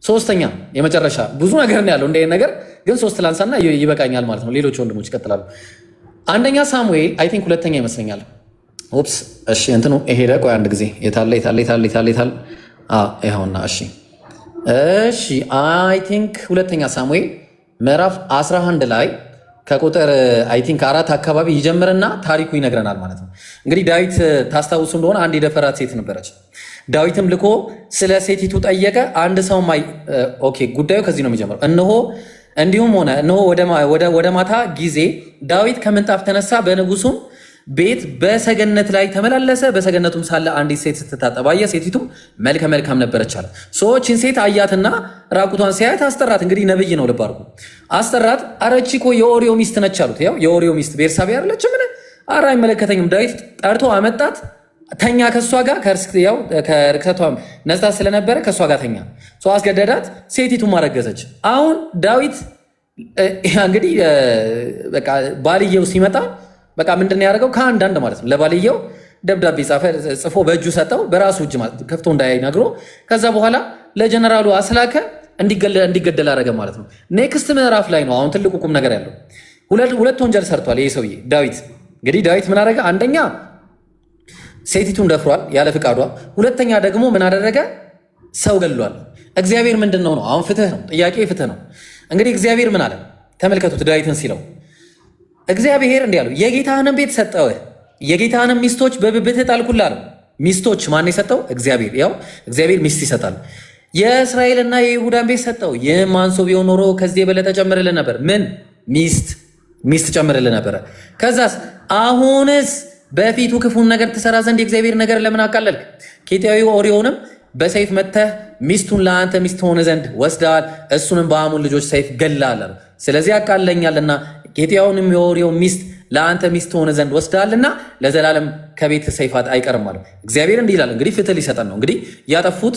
ሶስተኛ የመጨረሻ ብዙ ነገር ነው ያለው እንደ ነገር ግን 3 ላንሳና ይበቃኛል ማለት ነው። ሌሎች ወንድሞች ይቀጥላሉ። አንደኛ ሳሙኤል አይ ቲንክ ሁለተኛ ይመስለኛል። ኦፕስ እሺ እንትኑ ሄደ። ቆይ አንድ ጊዜ የታለ ይኸውና። እሺ አይ ቲንክ ሁለተኛ ሳሙኤል ምዕራፍ 11 ላይ ከቁጥር አይ ቲንክ 4 አካባቢ ይጀምርና ታሪኩ ይነግረናል ማለት ነው። እንግዲህ ዳዊት ታስታውሱ እንደሆነ አንድ የደፈራት ሴት ነበረች። ዳዊትም ልኮ ስለ ሴቲቱ ጠየቀ። አንድ ሰው ኦኬ፣ ጉዳዩ ከዚህ ነው የሚጀምረው። እንዲሁም ሆነ ወደ ማታ ጊዜ ዳዊት ከምንጣፍ ተነሳ፣ በንጉሱም ቤት በሰገነት ላይ ተመላለሰ። በሰገነቱም ሳለ አንዲት ሴት ስትታጠብ አየ። ሴቲቱም መልከ መልካም ነበረች አለ። ሰዎችን ሴት አያትና ራቁቷን ሲያየት አስጠራት። እንግዲህ ነብይ ነው፣ ልብ አድርጉ። አስጠራት። ኧረ ይህች እኮ የኦሪዮ ሚስት ነች አሉት። ያው የኦሪዮ ሚስት ቤርሳቤ አይደለች? ምን ኧረ አይመለከተኝም። ዳዊት ጠርቶ አመጣት፣ ተኛ ከእሷ ጋር። ከርክሰቷም ነጽታ ስለነበረ ከእሷ ጋር ተኛ። ሰው አስገደዳት፣ ሴቲቱም አረገዘች። አሁን ዳዊት እንግዲህ በቃ ባልየው ሲመጣ በቃ ምንድን ያደርገው? ከአንዳንድ ማለት ነው ለባልየው ደብዳቤ ጽፎ በእጁ ሰጠው፣ በራሱ እጅ ከፍቶ እንዳይነግሮ። ከዛ በኋላ ለጀነራሉ አስላከ፣ እንዲገደል አደረገ ማለት ነው። ኔክስት ምዕራፍ ላይ ነው አሁን ትልቁ ቁም ነገር ያለው። ሁለት ወንጀል ሰርቷል ይህ ሰውዬ ዳዊት። እንግዲህ ዳዊት ምን አደረገ? አንደኛ ሴቲቱን ደፍሯል ያለ ፍቃዷ። ሁለተኛ ደግሞ ምን አደረገ? ሰው ገድሏል። እግዚአብሔር ምንድን ነው? አሁን ፍትህ ነው ጥያቄ፣ ፍትህ ነው። እንግዲህ እግዚአብሔር ምን አለ? ተመልከቱት ዳዊትን ሲለው እግዚአብሔር እንዲህ አለው፣ የጌታህንም ቤት ሰጠውህ፣ የጌታህንም ሚስቶች በብብትህ ጣልኩልህ አለው። ሚስቶች ማን የሰጠው? እግዚአብሔር። ያው እግዚአብሔር ሚስት ይሰጣል። የእስራኤልና የይሁዳን ቤት ሰጠው። ይህም አንሶ ቢሆን ኖሮ ከዚህ የበለጠ ጨምርልህ ነበር። ምን? ሚስት ጨምርልህ ነበረ። ከዛስ አሁንስ በፊቱ ክፉን ነገር ትሰራ ዘንድ የእግዚአብሔር ነገር ለምን አቃለልክ? ኬጢያዊ ኦርዮንም በሰይፍ መተህ ሚስቱን ለአንተ ሚስት ሆነ ዘንድ ወስደሃል፣ እሱንም በአሞን ልጆች ሰይፍ ገላል። ስለዚህ አቃለኛልና ኬጢያውንም የኦርዮ ሚስት ለአንተ ሚስት ሆነ ዘንድ ወስደሃልና ለዘላለም ከቤት ሰይፋት አይቀርም አለው። እግዚአብሔር እንዲህ ይላል። እንግዲህ ፍትህ ሊሰጠን ነው። እንግዲህ ያጠፉት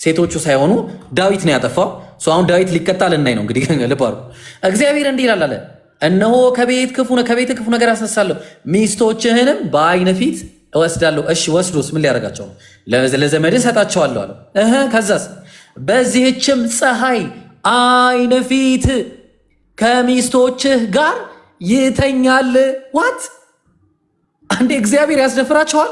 ሴቶቹ ሳይሆኑ ዳዊት ነው ያጠፋው። አሁን ዳዊት ሊቀጣ ልናይ ነው። እንግዲህ ልብ አድርጉ። እግዚአብሔር እንዲህ ይላል አለ፣ እነሆ ከቤት ክፉ ነገር አስነሳለሁ፣ ሚስቶችህንም በዓይን ፊት እወስዳለሁ። እሺ ወስዶስ ምን ሊያደርጋቸው ነው? ለዘመድ እሰጣቸዋለሁ አለ። ከዛስ በዚህችም ፀሐይ ዓይን ፊት ከሚስቶችህ ጋር ይተኛል። ዋት አንዴ እግዚአብሔር ያስደፍራቸዋል።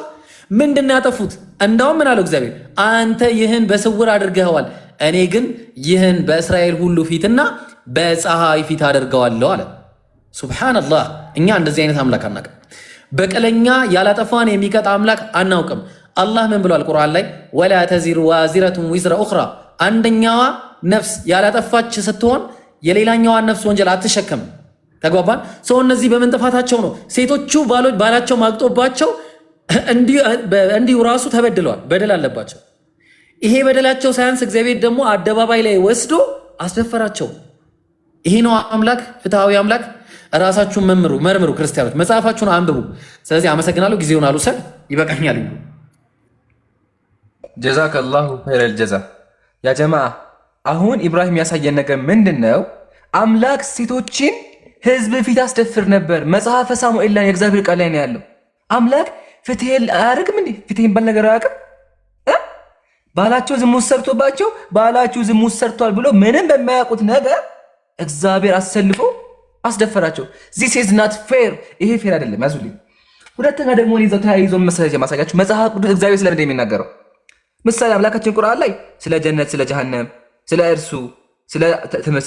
ምንድን ያጠፉት? እንዳውም ምን አለው እግዚአብሔር? አንተ ይህን በስውር አድርገኸዋል፣ እኔ ግን ይህን በእስራኤል ሁሉ ፊትና በፀሐይ ፊት አደርገዋለሁ አለ። ሱብሓነላህ። እኛ እንደዚህ አይነት አምላክ አናውቅም። በቀለኛ ያላጠፋን የሚቀጣ አምላክ አናውቅም። አላህ ምን ብሏል ቁርአን ላይ? ወላ ተዚሩ ዋዚረቱን ዊዝረ ኡኽራ፣ አንደኛዋ ነፍስ ያላጠፋች ስትሆን የሌላኛዋን ነፍስ ወንጀል አትሸከም። ተግባባን? ሰው እነዚህ በምን ጥፋታቸው ነው? ሴቶቹ ባላቸው ማግጦባቸው እንዲሁ ራሱ ተበድለዋል፣ በደል አለባቸው። ይሄ በደላቸው ሳያንስ እግዚአብሔር ደግሞ አደባባይ ላይ ወስዶ አስደፈራቸው። ይሄ ነው አምላክ፣ ፍትሃዊ አምላክ። ራሳችሁን መርምሩ፣ ክርስቲያኖች መጽሐፋችሁን አንብቡ። ስለዚህ አመሰግናለሁ። ጊዜውን አልውሰድ፣ ይበቃኛል። ጀዛከላሁ ኸይረል ጀዛ። ያ ጀማዓ አሁን ኢብራሂም ያሳየን ነገር ምንድን ነው? አምላክ ሴቶችን ህዝብ ፊት አስደፍር ነበር። መጽሐፈ ሳሙኤል ላይ የእግዚአብሔር ቃል ላይ ነው ያለው። አምላክ ፍትሄን አያደርግም እንዴ? ፍትሄን ባል ነገር አያውቅም? ባላቸው ዝሙት ሰርቶባቸው ባላችሁ ዝሙት ሰርቷል ብሎ ምንም በማያውቁት ነገር እግዚአብሔር አሰልፎ አስደፈራቸው። ዚስ ኢዝ ናት ፌር። ይሄ ፌር አይደለም፣ ያዙልኝ። ሁለተኛ ደግሞ ይዘው ተያይዞ መሰለኝ ማሳያችሁ መጽሐፍ ቅዱስ እግዚአብሔር ስለምን እንደሚናገረው ምሳሌ አምላካችን ቁርአን ላይ ስለ ጀነት፣ ስለ ጀሃነም፣ ስለ እርሱ ስለ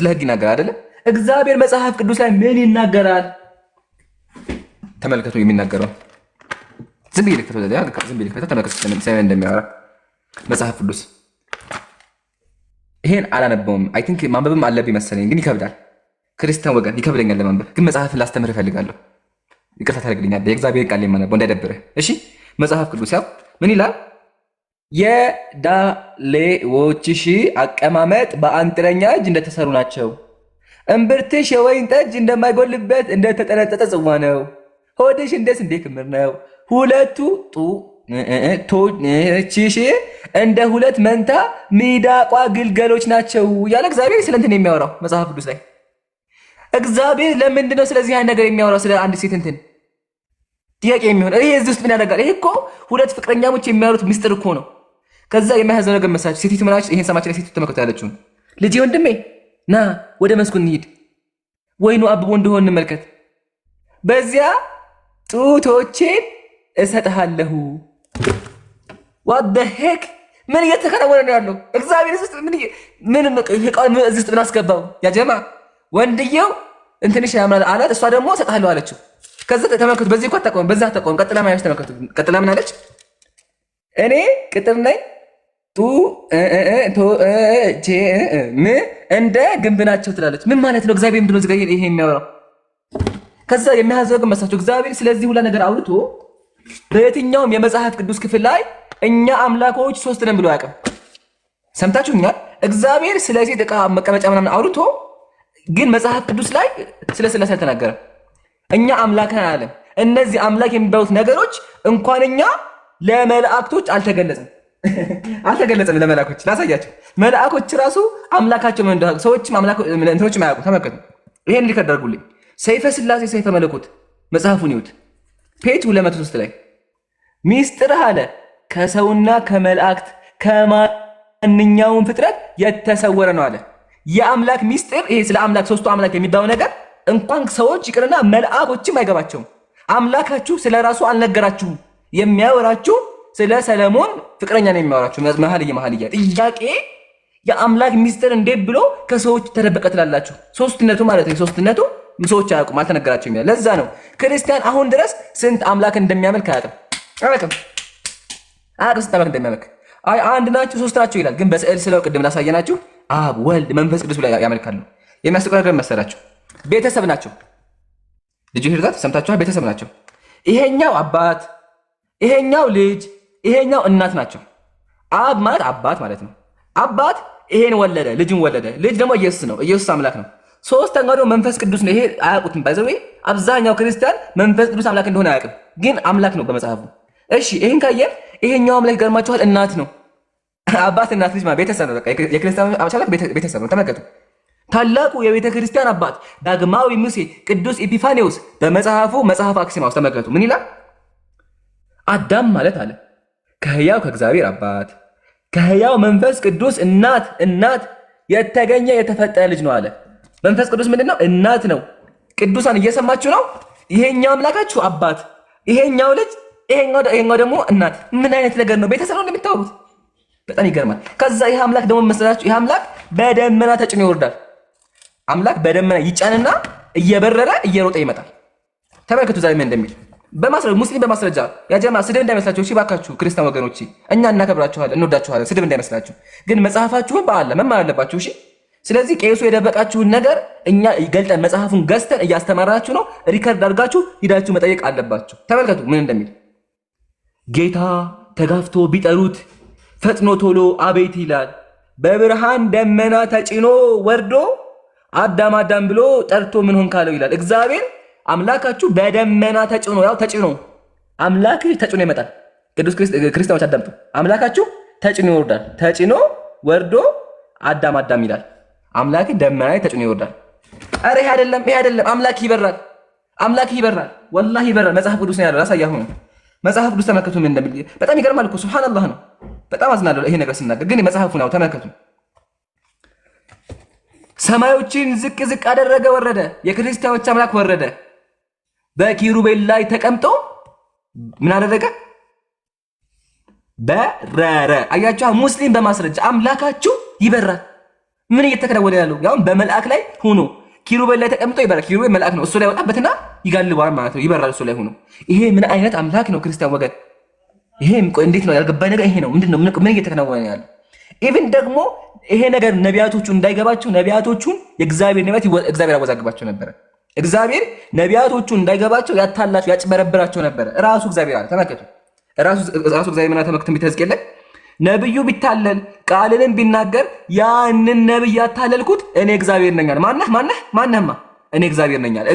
ህግ ይናገራል አይደለ? እግዚአብሔር መጽሐፍ ቅዱስ ላይ ምን ይናገራል? ተመልከቱ የሚናገረው። ዝም ብዬ ልክፈተው ተመልከቱ ስለምን እንደሚያወራ መጽሐፍ ቅዱስ። ይሄን አላነበውም። አይ ቲንክ ማንበብም አለብኝ መሰለኝ፣ ግን ይከብዳል። ክርስቲያን ወገን ይከብደኛል ለማንበብ፣ ግን መጽሐፍን ላስተምር እፈልጋለሁ። ይቅርታ ታደርግልኛለህ። የእግዚአብሔር ቃል የማነበው እንዳይደብርህ እሺ። መጽሐፍ ቅዱስ ያው ምን ይላል? የዳሌዎችሽ አቀማመጥ በአንጥረኛ እጅ እንደተሰሩ ናቸው። እምብርትሽ የወይን ጠጅ እንደማይጎልበት እንደተጠነጠጠ ጽዋ ነው። ሆድሽ እንደ ስንዴ ክምር ነው። ሁለቱ ጡቶችሽ እንደ ሁለት መንታ ሚዳቋ ግልገሎች ናቸው ያለ እግዚአብሔር ስለ እንትን የሚያወራው መጽሐፍ ቅዱስ ላይ። እግዚአብሔር ለምንድን ነው ስለዚህ አይነት ነገር የሚያወራው? ስለ አንድ ሴት እንትን ጥያቄ የሚሆን ይሄ እዚህ ውስጥ ምን ያደርጋል? ይሄ እኮ ሁለት ፍቅረኛሞች የሚያወሩት ሚስጥር እኮ ነው። ከዛ የሚያሳዝነው ነገር መሳች ሴቲቱ ምናች ይሄን ሰማች ላይ ሴቲቱ ተመልከቱ ያለችውን ልጄ ወንድሜ ና ወደ መስኩ እንሂድ፣ ወይኑ አብቦ እንደሆን እንመልከት፣ በዚያ ጡቶቼን እሰጥሃለሁ። ዋት ዘ ሄክ ምን እየተከናወነ ነው ያለው? እግዚአብሔር ውስጥ ምን እዚህ ውስጥ ምን አስገባው? ያ ጀማ ወንድየው እንትንሽ ያምራል አላት፣ እሷ ደግሞ እሰጥሃለሁ አለችው። ከዛ ተመልከቱ፣ በዚህ እኮ አታቆም፣ በዛ አታቆም። ቀጥላ ማያሽ ተመልከቱ። ቀጥላ ምን አለች? እኔ ቅጥር ነኝ እንደ ግንብ ናቸው ትላለች። ምን ማለት ነው? እግዚአብሔር ምንድን ነው እዚህ ጋር ይሄ የሚያወራው? ከዛ የሚያሳዝነው ግን መሳቸው እግዚአብሔር ስለዚህ ሁላ ነገር አውርቶ በየትኛውም የመጽሐፍ ቅዱስ ክፍል ላይ እኛ አምላኮች ሶስት ነን ብሎ አያውቅም። ሰምታችሁኛል? እግዚአብሔር ስለዚህ ዕቃ መቀመጫ ምናምን አውርቶ ግን መጽሐፍ ቅዱስ ላይ ስለ ሥላሴ አልተናገረም። እኛ አምላክ አላለም። እነዚህ አምላክ የሚባሉት ነገሮች እንኳን እኛ ለመላእክቶች አልተገለጸም። ለመላእክቶች ላሳያቸው። መላእክቶች ራሱ አምላካቸው ምን እንደሆነ ሰዎችም እንትኖችም አያውቁም። ተመልከቱ። ይሄን ሊከ አድርጉልኝ። ሰይፈ ሥላሴ ሰይፈ መለኮት መጽሐፉን ይዩት። ፔጅ 203 ላይ ሚስጥር አለ ከሰውና ከመላእክት ከማንኛውም ፍጥረት የተሰወረ ነው አለ። የአምላክ ሚስጥር ይሄ ስለ አምላክ ሶስቱ አምላክ የሚባለው ነገር እንኳን ሰዎች ይቅርና መላእክቶችም አይገባቸውም። አምላካችሁ ስለ ራሱ አልነገራችሁም። የሚያወራችሁ ስለ ሰለሞን ፍቅረኛ ነው የሚያወራችሁ። መኃልየ ጥያቄ የአምላክ ሚስጥር እንዴት ብሎ ከሰዎች ተደበቀ ትላላችሁ? ሶስትነቱ ማለት ነው። ሶስትነቱ ሰዎች አያውቁም፣ አልተነገራቸውም ይላል። ለዛ ነው ክርስቲያን አሁን ድረስ ስንት አምላክ እንደሚያመልክ አያውቅም። ስንት አምላክ እንደሚያመልክ አይ አንድ ናቸው ሶስት ናቸው ይላል። ግን በስዕል ስለው ቅድም ላሳየናችሁ አብ ወልድ መንፈስ ቅዱስ ብለው ያመልካሉ። የሚያስቀር ነገር መሰላችሁ? ቤተሰብ ናቸው። ልጁ ሂርታት ሰምታችኋል? ቤተሰብ ናቸው። ይሄኛው አባት፣ ይሄኛው ልጅ፣ ይሄኛው እናት ናቸው። አብ ማለት አባት ማለት ነው። አባት ይሄን ወለደ፣ ልጅን ወለደ። ልጅ ደግሞ ኢየሱስ ነው። ኢየሱስ አምላክ ነው። ሶስተኛው ደግሞ መንፈስ ቅዱስ ነው። ይሄ አያውቁትም። ባይዘው አብዛኛው ክርስቲያን መንፈስ ቅዱስ አምላክ እንደሆነ አያውቅም፣ ግን አምላክ ነው በመጽሐፉ። እሺ ይሄን ካየን ይሄኛው አምላክ ገርማችኋል? እናት ነው። አባት እናት ልጅ ቤተሰብ ነው። በቃ የክርስቲያን አምላክ ቤተሰብ ነው። ተመልከቱ። ታላቁ የቤተ ክርስቲያን አባት ዳግማዊ ሙሴ ቅዱስ ኢፒፋኒዎስ በመጽሐፉ መጽሐፍ አክሲማውስ ተመልከቱ ምን ይላል? አዳም ማለት አለ ከሕያው ከእግዚአብሔር አባት ከሕያው መንፈስ ቅዱስ እናት የተገኘ የተፈጠረ ልጅ ነው አለ። መንፈስ ቅዱስ ምንድን ነው? እናት ነው። ቅዱሳን እየሰማችሁ ነው? ይሄኛው አምላካችሁ አባት፣ ይሄኛው ልጅ፣ ይሄኛው ደግሞ እናት። ምን አይነት ነገር ነው? ቤተሰብ ነው እንደምታወሩት። በጣም ይገርማል። ከዛ ይሄ አምላክ ደግሞ መሰላችሁ? ይሄ አምላክ በደመና ተጭኖ ይወርዳል። አምላክ በደመና ይጫንና እየበረረ እየሮጠ ይመጣል። ተመልከቱ ዛሬ ምን እንደሚል ሙስሊም በማስረጃ ያጀማ ስድብ እንዳይመስላችሁ። እሺ ባካችሁ ክርስቲያን ወገኖች እኛ እናከብራችኋለን፣ እንወዳችኋለን። ስድብ እንዳይመስላችሁ ግን መጽሐፋችሁን በአለ መማር አለባችሁ። እሺ ስለዚህ ቄሱ የደበቃችሁን ነገር እኛ ገልጠን መጽሐፉን ገዝተን እያስተማራችሁ ነው። ሪከርድ አድርጋችሁ ሂዳችሁ መጠየቅ አለባችሁ። ተመልከቱ ምን እንደሚል ጌታ ተጋፍቶ ቢጠሩት ፈጥኖ ቶሎ አቤት ይላል። በብርሃን ደመና ተጭኖ ወርዶ አዳም አዳም ብሎ ጠርቶ ምን ሆን ካለው ይላል። እግዚአብሔር አምላካችሁ በደመና ተጭኖ ያው ተጭኖ አምላክ ተጭኖ ይመጣል። ቅዱስ ክርስቲያኖች አዳምጡ። አምላካችሁ ተጭኖ ይወርዳል። ተጭኖ ወርዶ አዳም አዳም ይላል። አምላክ ደመና ላይ ተጭኖ ይወርዳል። አረ ይሄ አይደለም፣ ይሄ አይደለም። አምላክ ይበራል። አምላክ ይበራል። ወላሂ ይበራል። መጽሐፍ ቅዱስ ነው ያለው። ላሳያችሁ ነው። መጽሐፍ ቅዱስ ተመልከቱ ምን እንደሚል። በጣም ይገርማል እኮ ሱብሃንአላህ ነው። በጣም አዝናለሁ ይሄ ነገር ሲናገር፣ ግን መጽሐፉ ነው ተመልከቱ። ሰማዮችን ዝቅ ዝቅ አደረገ ወረደ። የክርስቲያኖች አምላክ ወረደ። በኪሩቤል ላይ ተቀምጦ ምን አደረገ? በረረ። አያችሁ፣ ሙስሊም በማስረጃ አምላካችሁ ይበራል። ምን እየተከናወነ ያለው? ያው በመልአክ ላይ ሆኖ ኪሩቤል ላይ ተቀምጦ ይበራል። ኪሩቤል መልአክ ነው። እሱ ላይ ወጣበትና ይጋልባል ማለት ነው። ይበራል እሱ ላይ ሆኖ። ይሄ ምን አይነት አምላክ ነው ክርስቲያን ወገን? ይሄ እንዴት ነው ያልገባኝ ነገር ይሄ ነው። ምንድነው? ምን እየተከናወነ ያለው? ኢቭን ደግሞ ይሄ ነገር ነቢያቶቹ እንዳይገባቸው ነቢያቶቹን የእግዚአብሔር ነቢያት እግዚአብሔር ያወዛግባቸው ነበረ። እግዚአብሔር ነቢያቶቹ እንዳይገባቸው ያታላቸው ያጭበረብራቸው ነበረ። ራሱ እግዚአብሔር አለ። ተመልከቱ፣ ራሱ እግዚአብሔር ምን ተመልከቱ፣ ቢተዝቅል ላይ ነብዩ ቢታለል ቃልንም ቢናገር ያንን ነብይ ያታለልኩት እኔ እግዚአብሔር ነኝ አለ። ማነህማ እኔ እግዚአብሔር ነኝ አለ።